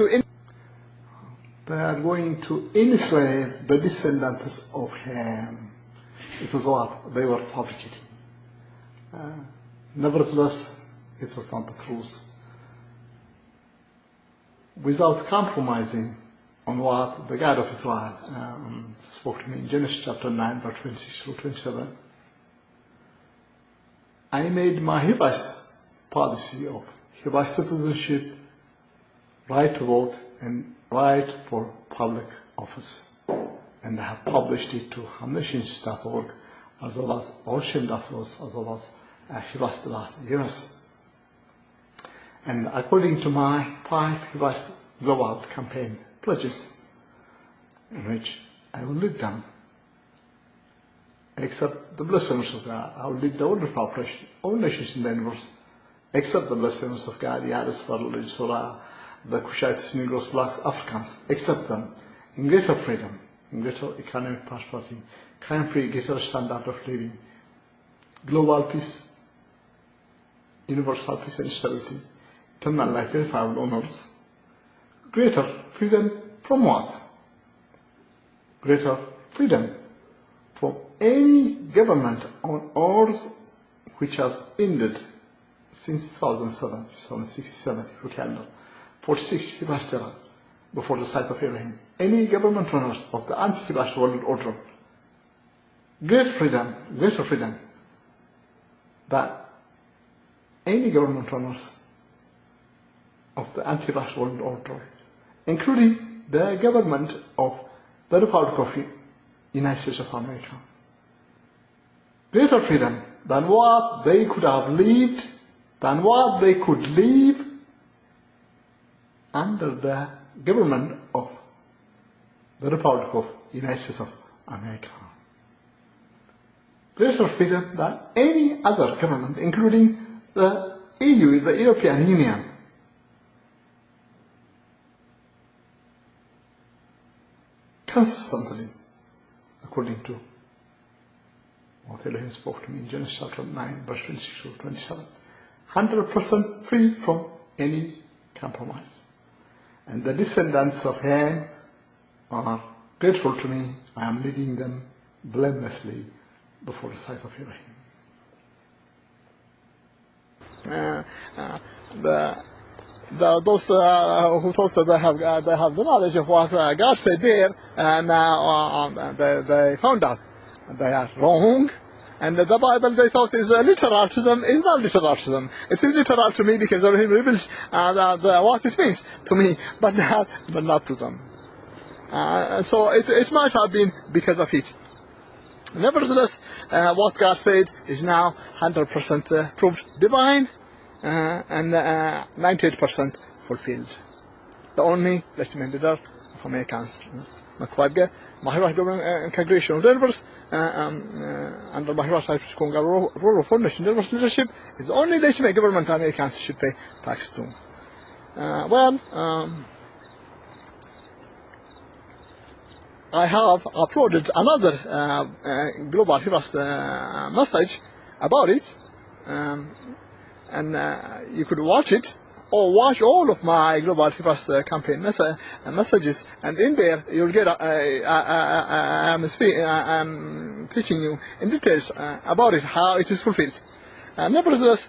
to enslave the descendants of Ham. It was what they were fabricating. Nevertheless, it was not the truth. Without compromising on what the God of Israel spoke to me in Genesis chapter 9, verse 26 through 27, I made my Hebraist policy of Hebraist citizenship, right to vote, and right for public office. And I have published it to hamnations.org, as well as Ocean.org, as well as Hebraist.us. And according to my 5 Hebraist govt campaign pledges, in which I will lead them, except the blessings of God, I will lead the older population, all nations in the universe, except the blessings of God, Yadus, Legisola, the Cushites, Negroes, Blacks, Africans, accept them in greater freedom, in greater economic prosperity, crime-free, greater standard of living, global peace, universal peace and stability, eternal life, verifiable honors, greater freedom from what? Greater freedom from any government on earth which has ended since 2007, 2067, if you calendar, 46 Hebraist era, before the sight of Elohim. Any government runners of the anti-Hebraist world order, greater freedom that any government runners of the anti-Hebraist world order, including the government of the Republic of the United States of America. Greater freedom than what they could have lived, than what they could live under the government of the Republic of the United States of America. Greater freedom than any other government, including the EU, the European Union. Consistently, according to what Elohim spoke to me in Genesis chapter 9, verse 26 to 27, 100% free from any compromise. And the descendants of Ham are grateful to me. I am leading them blamelessly before the sight of Elohim. Those who thought that they have the knowledge of what God said there, and they found out they are wrong. And the Bible they thought is literal to them is not literal to them. It is literal to me because Elohim reveals what it means to me, but not to them. So it might have been because of it. Nevertheless, what God said is now 100% proved divine, and 98% fulfilled. The only legitimate leader of Americans, Mekbib, Hebraist congregation of Denver's, under Hebraist High Priest Kohen Gadol role of foundation Denver's leadership, is the only legitimate government Americans should pay tax to. I have uploaded another global Hebraist message about it, and you could watch it, or watch all of my global Hebraist campaign messages, and in there you'll get I'm teaching you in details about it, how it is fulfilled. Nevertheless,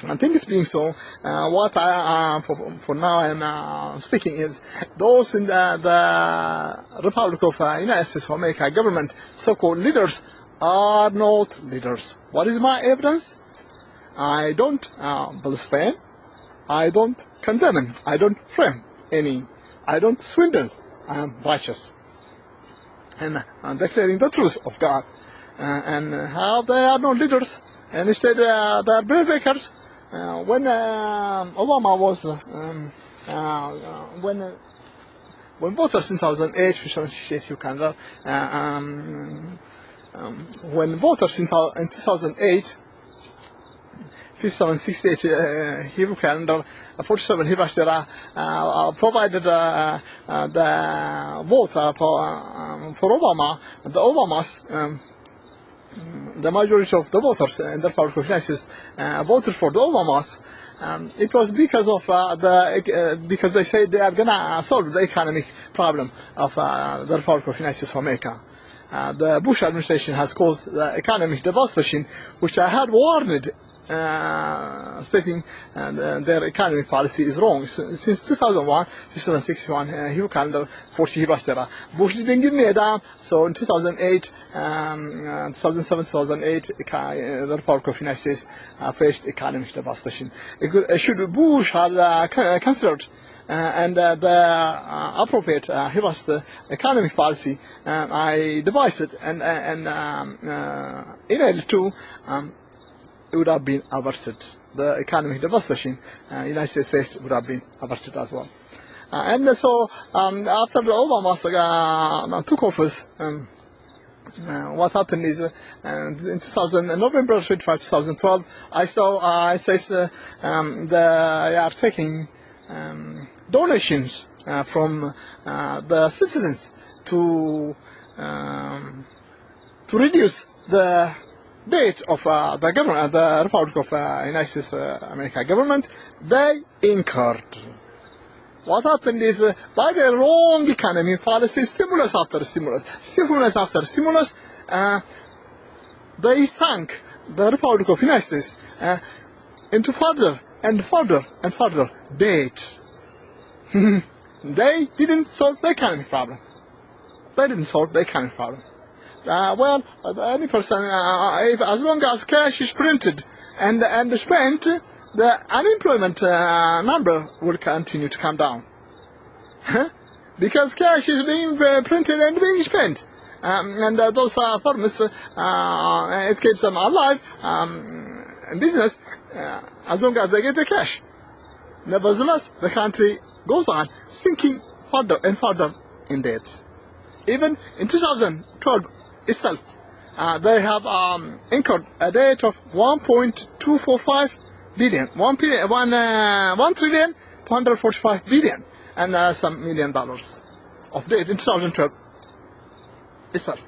and things being so, what I for now I'm speaking is those in the Republic of United States of America government, so-called leaders, are not leaders. What is my evidence? I don't blaspheme, I don't condemn, I don't frame any, I don't swindle. I am righteous, and I'm declaring the truth of God. And how they are not leaders, and instead they are beggars. When Obama was, when voters in 2008, you can, when voters in 2008, 5768 Hebrew calendar, 47 Hebraist provided the vote for Obama, the Obamas. The majority of the voters in the Republic of United States voted for the Obamas. It was because of because they said they are gonna solve the economic problem of the Republic of United States of America. The Bush administration has caused the economic devastation, which I had warned, stating their economic policy is wrong. Since 2001, 5761 Hebrew calendar, 40 Hebraist era. Bush didn't give me a damn, so in 2008, 2007, 2008, the Republic of United States faced economic devastation. Should Bush have considered and the appropriate Hebraist economic policy, I devised it and emailed to, it would have been averted. The economic devastation United States faced would have been averted as well. And so after the Obama took office, what happened is in November 25, 2012, I saw it says they are taking donations from the citizens to reduce the debt of the government, the Republic of United States America government, they incurred. What happened is, by their wrong economy policy, stimulus after stimulus, they sank the Republic of United States into further and further and further debt. They didn't solve the economic problem. Any person, as long as cash is printed and spent, the unemployment number will continue to come down. Because cash is being printed and being spent. And those firms, it keeps them alive in business as long as they get the cash. Nevertheless, the country goes on sinking further and further in debt. Even in 2012 itself, they have incurred a debt of 1.245 billion, 1,245 billion, and some $1 million of debt in 2012 itself.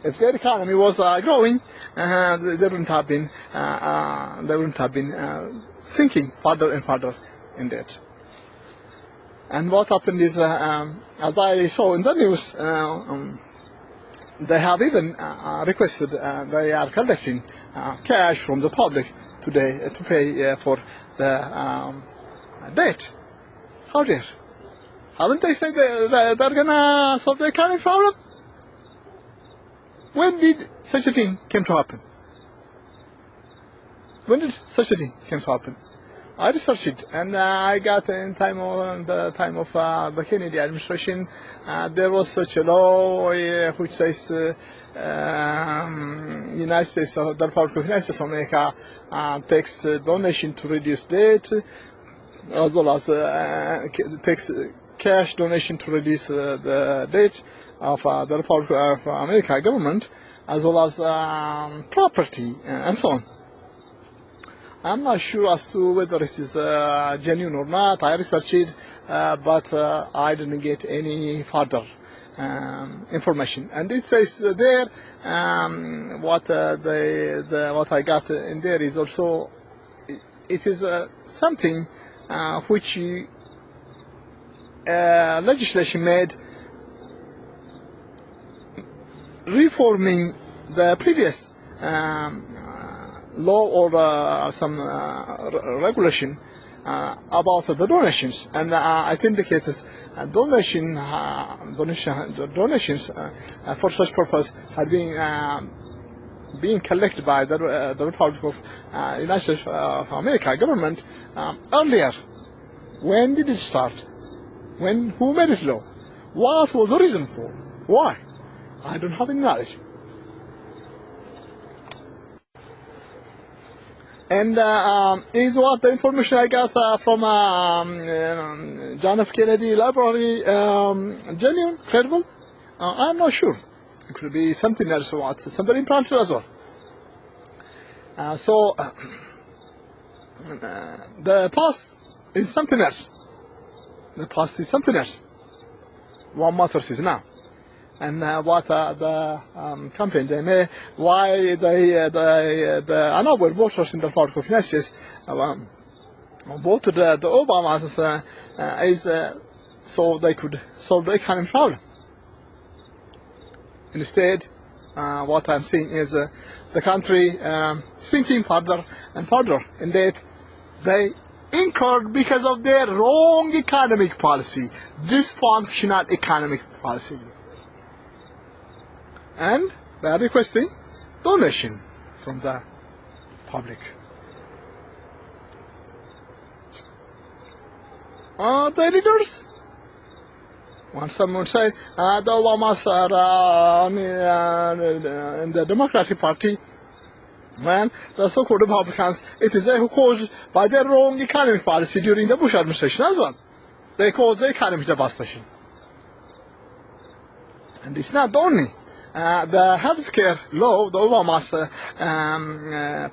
If their economy was growing, they wouldn't have been sinking further and further in debt. And what happened is, as I saw in the news, they have even requested, they are collecting cash from the public today to pay for the debt. How dare? Haven't they said they're gonna solve the economic problem? When did such a thing come to happen? I researched it, and I got in the time of the Kennedy administration, there was such a law which says United States, the Republic of United States of America takes donation to reduce debt, as well as takes cash donation to reduce the debt of the Republic of America government, as well as property and so on. I'm not sure as to whether it is genuine or not. I researched it, but I didn't get any further information. And it says there, what I got in there is also, it is something which legislation made reforming the previous law or some regulation about the donations, and it indicates donations for such purpose had been being collected by the Republic of United States of America government earlier. When did it start? Who made it law? What was the reason for? Why? I don't have any knowledge. And is what the information I got from John F. Kennedy Library genuine, credible? I'm not sure. It could be something else, what somebody implanted as well. The past is something else. The past is something else. What matters is now. And what the campaign they made, why another voters in the Republic of United States voted the Obama is so they could solve the economic problem. Instead, what I'm seeing is the country sinking further and further in debt. They incurred because of their wrong economic policy, dysfunctional economic policy. And they are requesting donation from the public. The leaders, when someone say the Obamas are in the Democratic Party, when the so-called Republicans, it is they who caused by their wrong economic policy during the Bush administration as well. They caused the economic devastation. And it's not only the healthcare law the Obamas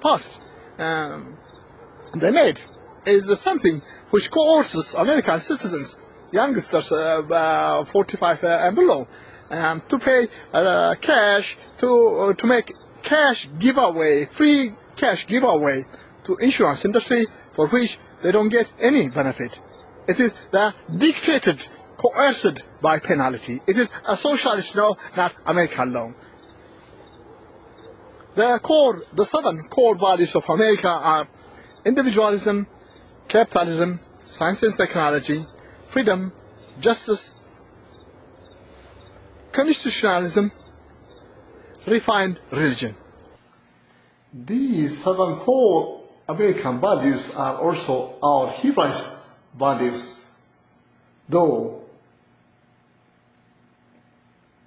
passed, they made, is something which coerces American citizens, youngsters 45 and below, to pay cash, to make cash giveaway, free cash giveaway to insurance industry for which they don't get any benefit. It is the dictated, coerced by penalty. It is a socialist law, not American law. The 7 core values of America are individualism, capitalism, science and technology, freedom, justice, constitutionalism, refined religion. These 7 core American values are also our Hebraist values, though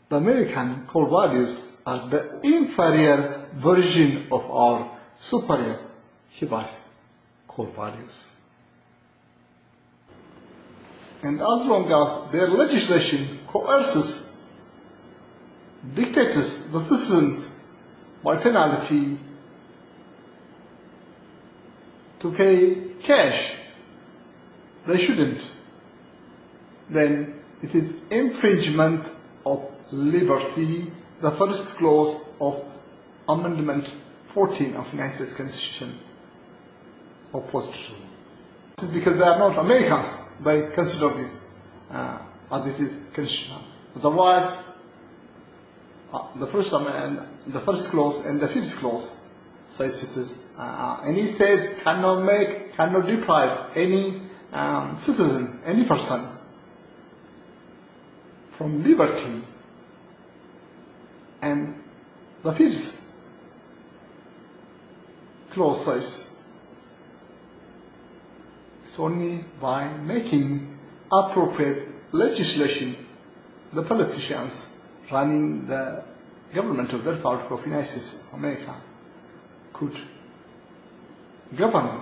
the American core values are the inferior version of our superior Hebraist core values. And as long as their legislation coerces, dictates the citizens by penalty to pay cash, they shouldn't, then it is infringement of liberty, the first clause of Amendment 14 of the United States Constitution opposed to. It is because they are not Americans, they consider it as it is constitutional. Otherwise, the first clause and the 5th clause says it is any state cannot deprive any citizen, any person from liberty. And the 5th clause says It's only by making appropriate legislation, the politicians running the government of the Republic of the United States of America could govern.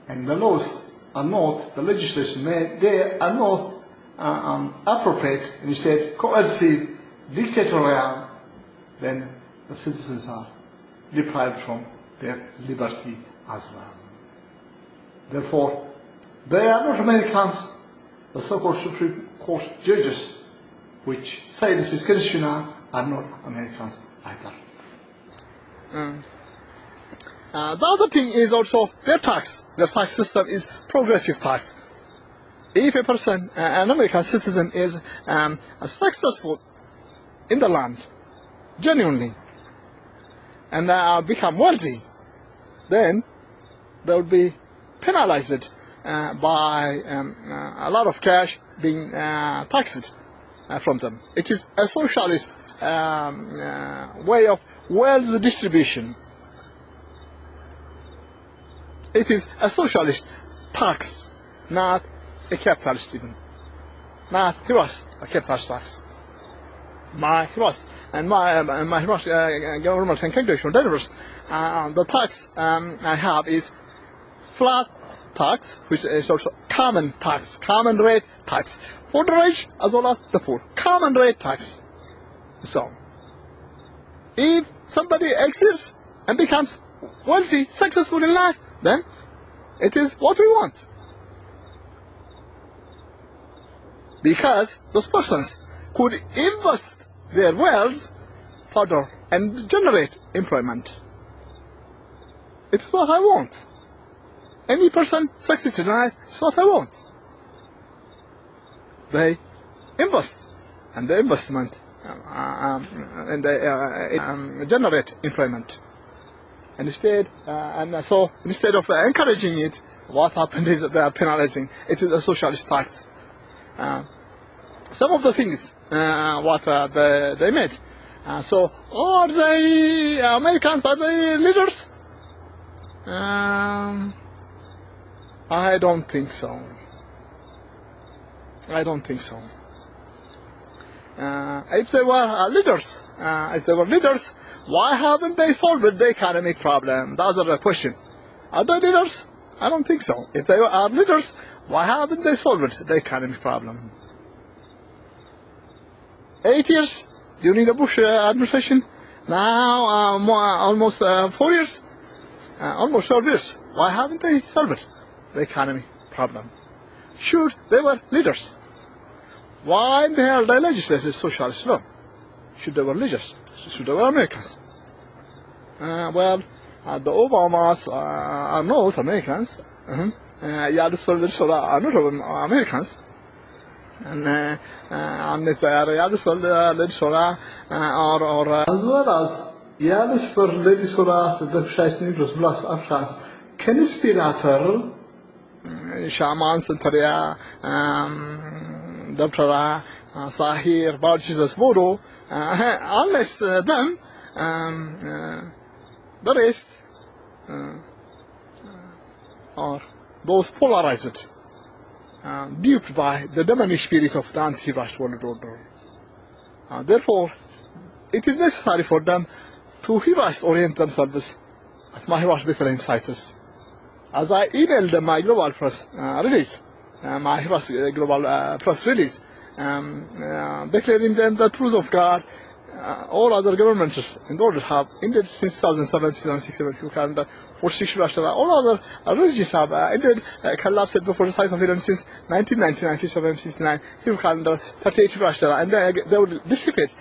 And the laws are not, the legislation made, they are not appropriate, instead coercive, dictatorial, then the citizens are deprived from their liberty as well. Therefore, they are not Americans. The so-called Supreme Court judges, which say it is constitutional, are not Americans either. The other thing is also their tax. Their tax system is progressive tax. If a person, an American citizen, is successful in the land, genuinely, and become wealthy, then they will be penalized by a lot of cash being taxed from them. It is a socialist way of wealth distribution. It is a socialist tax, not a capitalist even. Not Hebraist, a capitalist tax. My Hebraist and my Hebraist government and congregational donors, the tax I have is flat tax, which is also common tax, common rate tax, for the rich as well as the poor. Common rate tax. So, if somebody exits and becomes wealthy, successful in life, then it is what we want. Because those persons could invest their wealth further and generate employment. It's what I want. Any person succeeds in life, it's what I want. They invest, and the investment and they generate employment. And so instead of encouraging it, what happened is that they are penalizing. It is a socialist tax. Some of the things they made. So are they Americans? Are they leaders? I don't think so. I don't think so. If they were leaders, why haven't they solved the economic problem? That's the question. Are they leaders? I don't think so. If they are leaders, why haven't they solved the economic problem? 8 years during the Bush administration, now almost 4 years, almost 12 years. Why haven't they solved the economic problem? Should they were leaders? Why in the hell they legislated socialist law? Should they were leaders? Should they were Americans? Well, the Obamas are not Americans. Yadus are not Americans. And unless they are Yadus or as well as Yadus for Ledisoras, the Shaitan plus Africans, conspirator, shamans and Taria, Dr. Sahir, about Jesus voodoo, unless them, the rest are those polarized, duped by the demonic spirit of the anti-Christ world order. Therefore, it is necessary for them to Hebraist orient themselves at my Hebraist Bethlehem sites. As I emailed them my global press release, my Hebraist global press release, declaring them the truth of God. All other governments in the world have ended since 2007, 2006, calendar 46 Russia. All other religions have ended, collapsed before the size of Iran since 1990, 97, 59, Hebrew calendar 38 Russia, and they will dissipate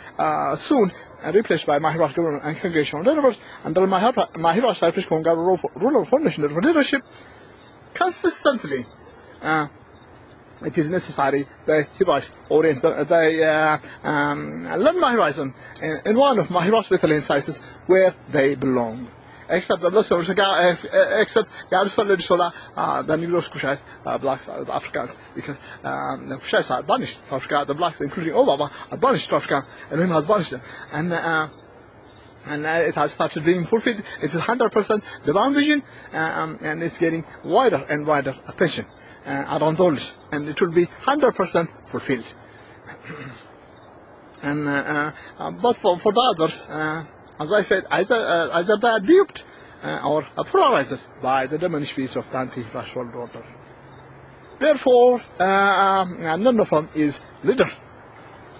soon, replaced by my Hebraist government and congregational leaders under my Hebraist High Priest Kohen Gadol ruler formation for leadership consistently. It is necessary they Hebraist orient, they learn my horizon in one of my Hebraist Bethlehem sites where they belong. Except the Negroes, Kushites, blacks, the Africans, because the Kushites are banished to Africa, the blacks, including Obama, are banished to Africa, and Elohim has banished them. And And it has started being fulfilled. It's 100% divine vision, and it's getting wider and wider attention around the world, and it will be 100% fulfilled. And but for the others, as I said, either they are duped or polarized by the demonic spirit of the anti-Christ world order. Therefore, none of them is leader.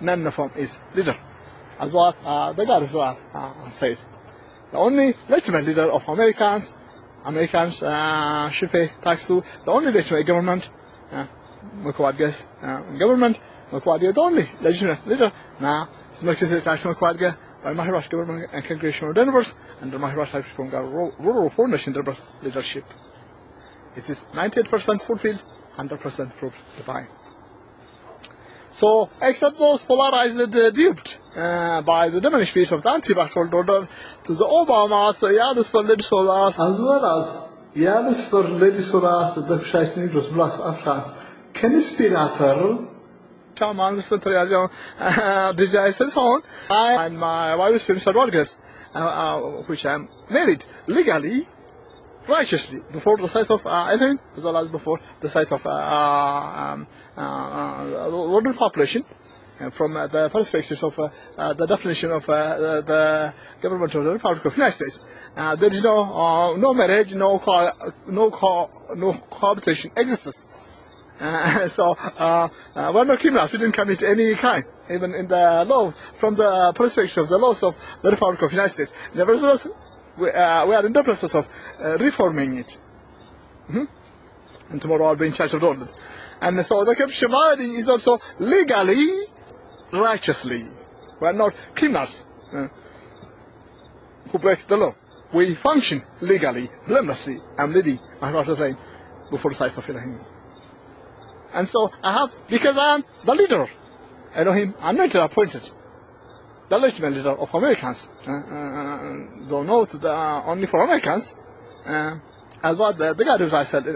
None of them is leader. As what the God of Israel said. The only legitimate leader of Americans should pay tax to. The only legitimate government, Mekwadge's government, Mekwadge, the only legitimate leader now is Melchizedek Mekwadge by my Hebraist government and congregational Denver's under my Hebraist High Priest rural foreign nation Denver's leadership. It is 98% fulfilled, 100% proved divine. So, except those polarized, duped by the demonic spirit of the anti-Christ world order, to the Obamas, Yadis for Lady Solas, as well as Yadis for Lady Solas, the Shaitan Negroes, Blas Afghans, conspirator, Chairman, the Central DJs and so on. I and my wife is finished Rodriguez, which I am married legally, righteously, before the sight of Elohim, as well as before the sight of world population, from the perspective of the definition of the government of the Republic of the United States. There is no marriage, no cohabitation exists. So we're not criminals. We didn't commit any crime, even in the law, from the perspective of the laws of the Republic of the United States. Nevertheless, we are in the process of reforming it. And tomorrow I'll be in charge of the order. And so the Shavout is also legally, righteously. We are not criminals who break the law. We function legally, blamelessly. I'm leading my heart of before the sight of Elohim. And so I have, because I am the leader, Elohim, anointed, appointed, the legitimate leader of Americans, though not only for Americans, as what the God of Israel said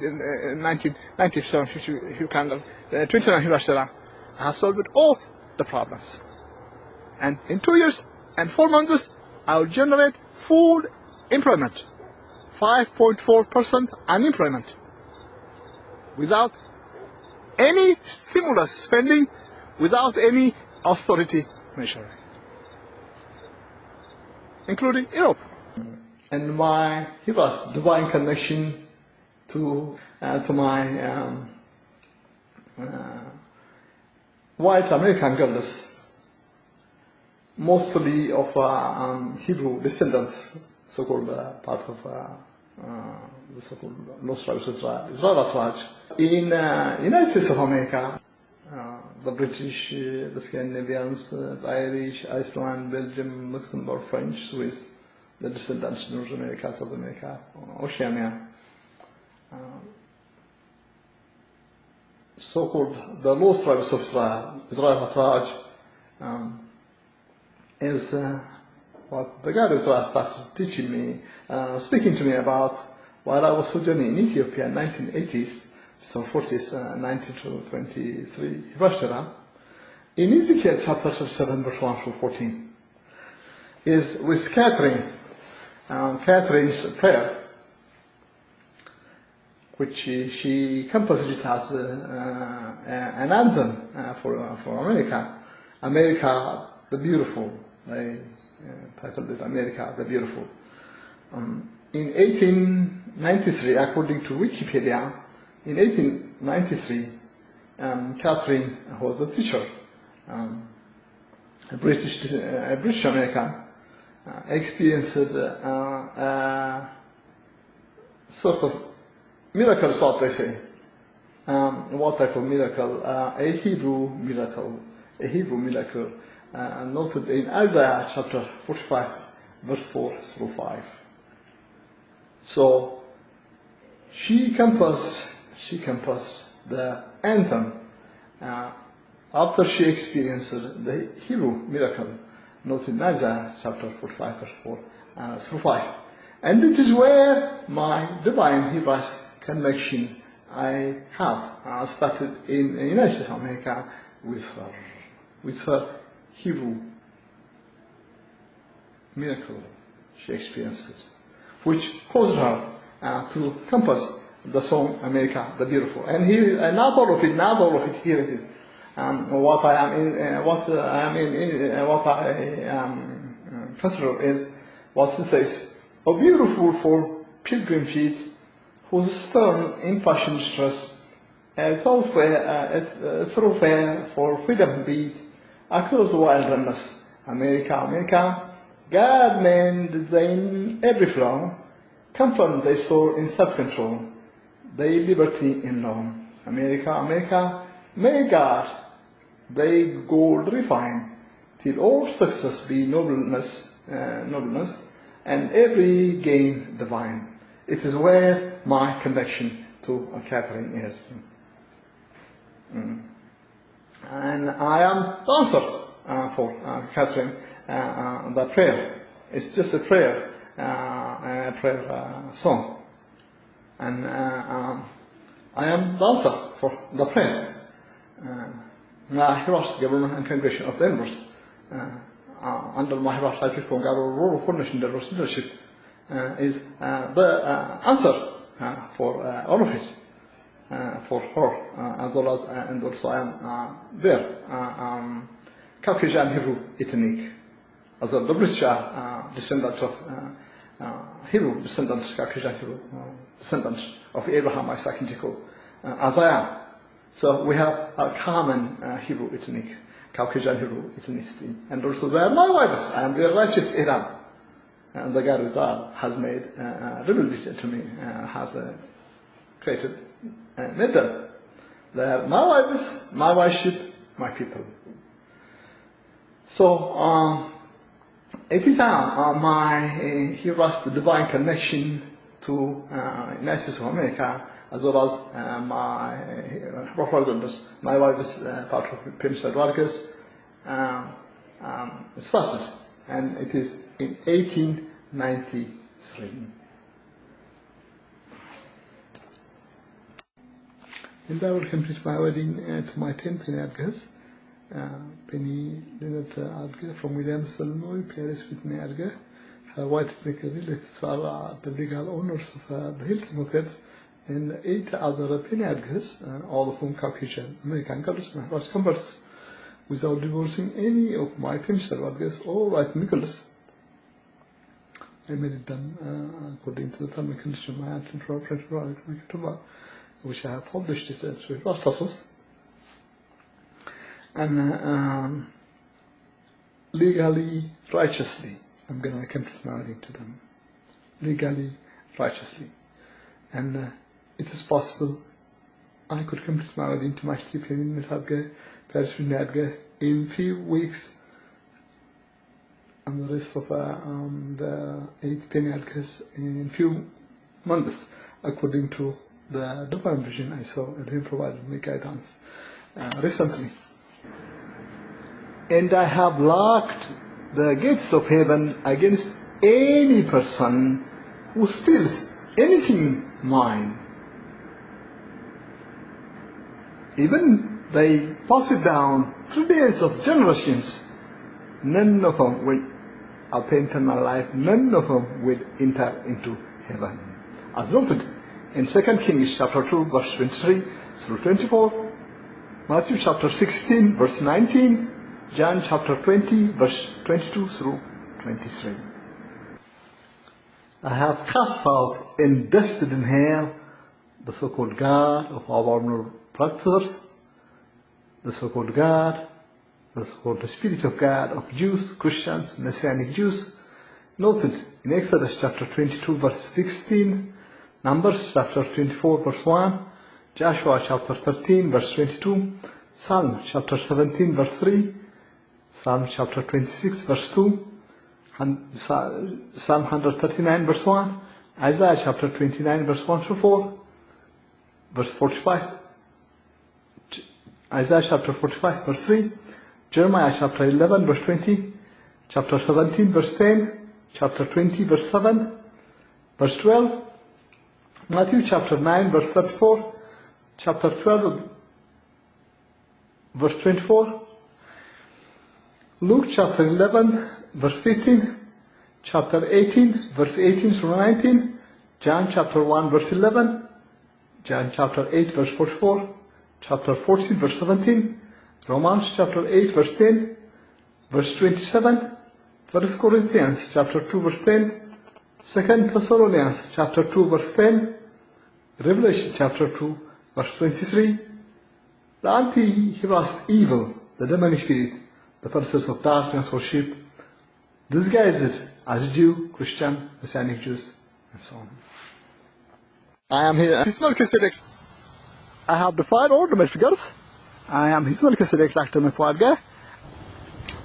in 1997, if you can, 29 Hiroshima, I have solved all the problems. And in 2 years and 4 months, I will generate full employment, 5.4% unemployment, without any stimulus spending, without any austerity measure, including Europe. And my Hebraist divine connection to my white American girls, mostly of Hebrew descendants, so-called part of the so-called Lost Tribes of Israel, in United States of America, the British, the Scandinavians, the Irish, Iceland, Belgium, Luxembourg, French, Swiss, the descendants of North America, South America, Oceania, so-called the Lost Tribes of Israel is what the God of Israel started teaching me, speaking to me about while I was sojourning in Ethiopia in 1980s, so 40s, 19 to 23, in Ezekiel chapter 37, verse 1 through 14, is with Catherine's prayer, which she composed it as an anthem for America. America the Beautiful. They titled it America the Beautiful. In 1893, according to Wikipedia, in 1893, Catherine was a teacher, a British American, experienced sort of miracle, so they say. What type of miracle? A Hebrew miracle, noted in Isaiah chapter 45, verse 4 through 5. So she composed the anthem after she experienced the Hebrew miracle, noted in Isaiah chapter 45, verse 4 through 5. And it is where my divine Hebraist connection I have started in the United States of America with her Hebrew miracle she experienced it, which caused her to compose the song "America the Beautiful." And here, not all of it. Here it is. What I consider is what she says: "O beautiful for pilgrim feet, whose stern, impassioned stress, thoroughfare for freedom beat across the wilderness. America, America, God made in every flaw, confirm they soar in self-control, they liberty in law. America, America, may God they gold refine, till all success be nobleness, and every gain divine. It is where my connection to Catherine is." And I am the answer for Catherine, the prayer. It's just a prayer song. And I am the answer for the prayer. My Hebraist government and congregation of the universe, under my Hebraist High Priest, Kohen Gadol, role of coordination, leadership, is the answer for all of it. For her, as well as, and also I am there, Caucasian Hebrew ethnic, as a British descendant of Hebrew descendants, Caucasian Hebrew descendants of Abraham, Isaac, and Jacob, as I am. So we have a common Hebrew ethnic, Caucasian Hebrew ethnicity, and also they are my wives, and they are righteous Iran. And the God has made revealed to me, has created. Made them. They are my wives, my worship, my people. So it is my Hebraist divine connection to United States of America, as well as my prophesies, my wife's part of Pimsad Vargas, started, and it is in 1893. And I will complete my wedding to my 10 penny AdgehThe, Penny Lynette AdgehThe from Williams, Illinois, Paris with me AdgehThe. Her white relatives are the legal owners of the Hilton Hotels, and 8 other penny AdgehThes, all of whom Caucasian American girls and Hebraist converts, without divorcing any of my Pimsad AdgehThe or White Nicholas. I married them according to the term and condition of my aunt and Micah, which I have published it as Hebraist office, and legally, righteously, I'm going to complete my wedding to them. Legally, righteously. And it is possible I could complete my wedding to my stipend in AdgehThe, Paris with AdgehThe, in few weeks, and the rest of the 8 penny AdgehThes in few months, according to the divine vision I saw, and He provided me guidance recently. And I have locked the gates of heaven against any person who steals anything mine. Even they pass it down through days of generations, none of them will attain eternal life, none of them will enter into heaven. As noted in 2 Kings chapter 2, verse 23 through 24, Matthew chapter 16, verse 19, John chapter 20, verse 22 through 23. I have cast out and dusted in hell the so-called God of our normal practitioners, the so-called God, the so-called Spirit of God of Jews, Christians, Messianic Jews, noted in Exodus chapter 22, verse 16, Numbers chapter 24, verse 1, Joshua chapter 13, verse 22, Psalm chapter 17, verse 3, Psalm chapter 26, verse 2, Psalm 139, verse 1, Isaiah chapter 29, verse 1 through 4, verse 45, Isaiah chapter 45, verse 3, Jeremiah chapter 11, verse 20, chapter 17, verse 10, chapter 20, verse 7, verse 12, Matthew chapter 9, verse 34, chapter 12, verse 24, Luke chapter 11, verse 15, chapter 18, verse 18 through 19, John chapter 1, verse 11, John chapter 8, verse 44, chapter 14, verse 17, Romans chapter 8, verse 10, verse 27, 1 Corinthians chapter 2, verse 10, 2 Thessalonians chapter 2, verse 10, Revelation chapter 2, verse 23, the anti-Hebraist evil, the demonic spirit, the princes of darkness worship, disguised as Jew, Christian, Messianic Jews, and so on. I am here. His Melchizedek. I have defied all the beggars. I am His Melchizedek, Dr.Mekbib.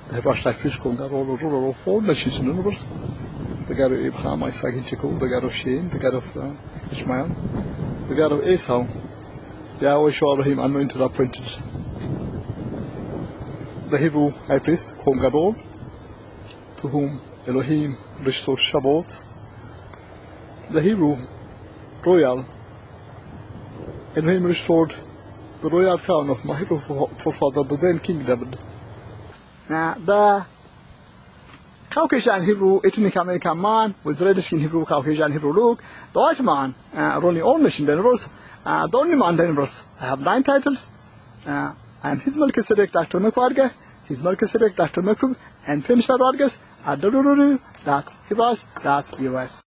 The Hebraist High Priest, Kohen Gadol, ruler of all nations in the universe. The God of Abraham, Isaac, and Jacob, the God of Shem, the God of Ishmael, the God of Esau, Yahweh, Elohim, anointed, appointed. The Hebrew High Priest, Kohen Gadol, to whom Elohim restored Shavout. The Hebrew royal, Elohim restored the royal crown of my Hebrew forefather, the then King David. The Caucasian Hebrew, ethnic American man with redskin Hebrew, Caucasian Hebrew look, the white man, running all nations in the universe, the only man in the universe. I have 9 titles. I am His Melchizedek, Dr.Mekbib, His Melchizedek, Dr.Mekbib, and finish our broadcast at www.Hebraist.us.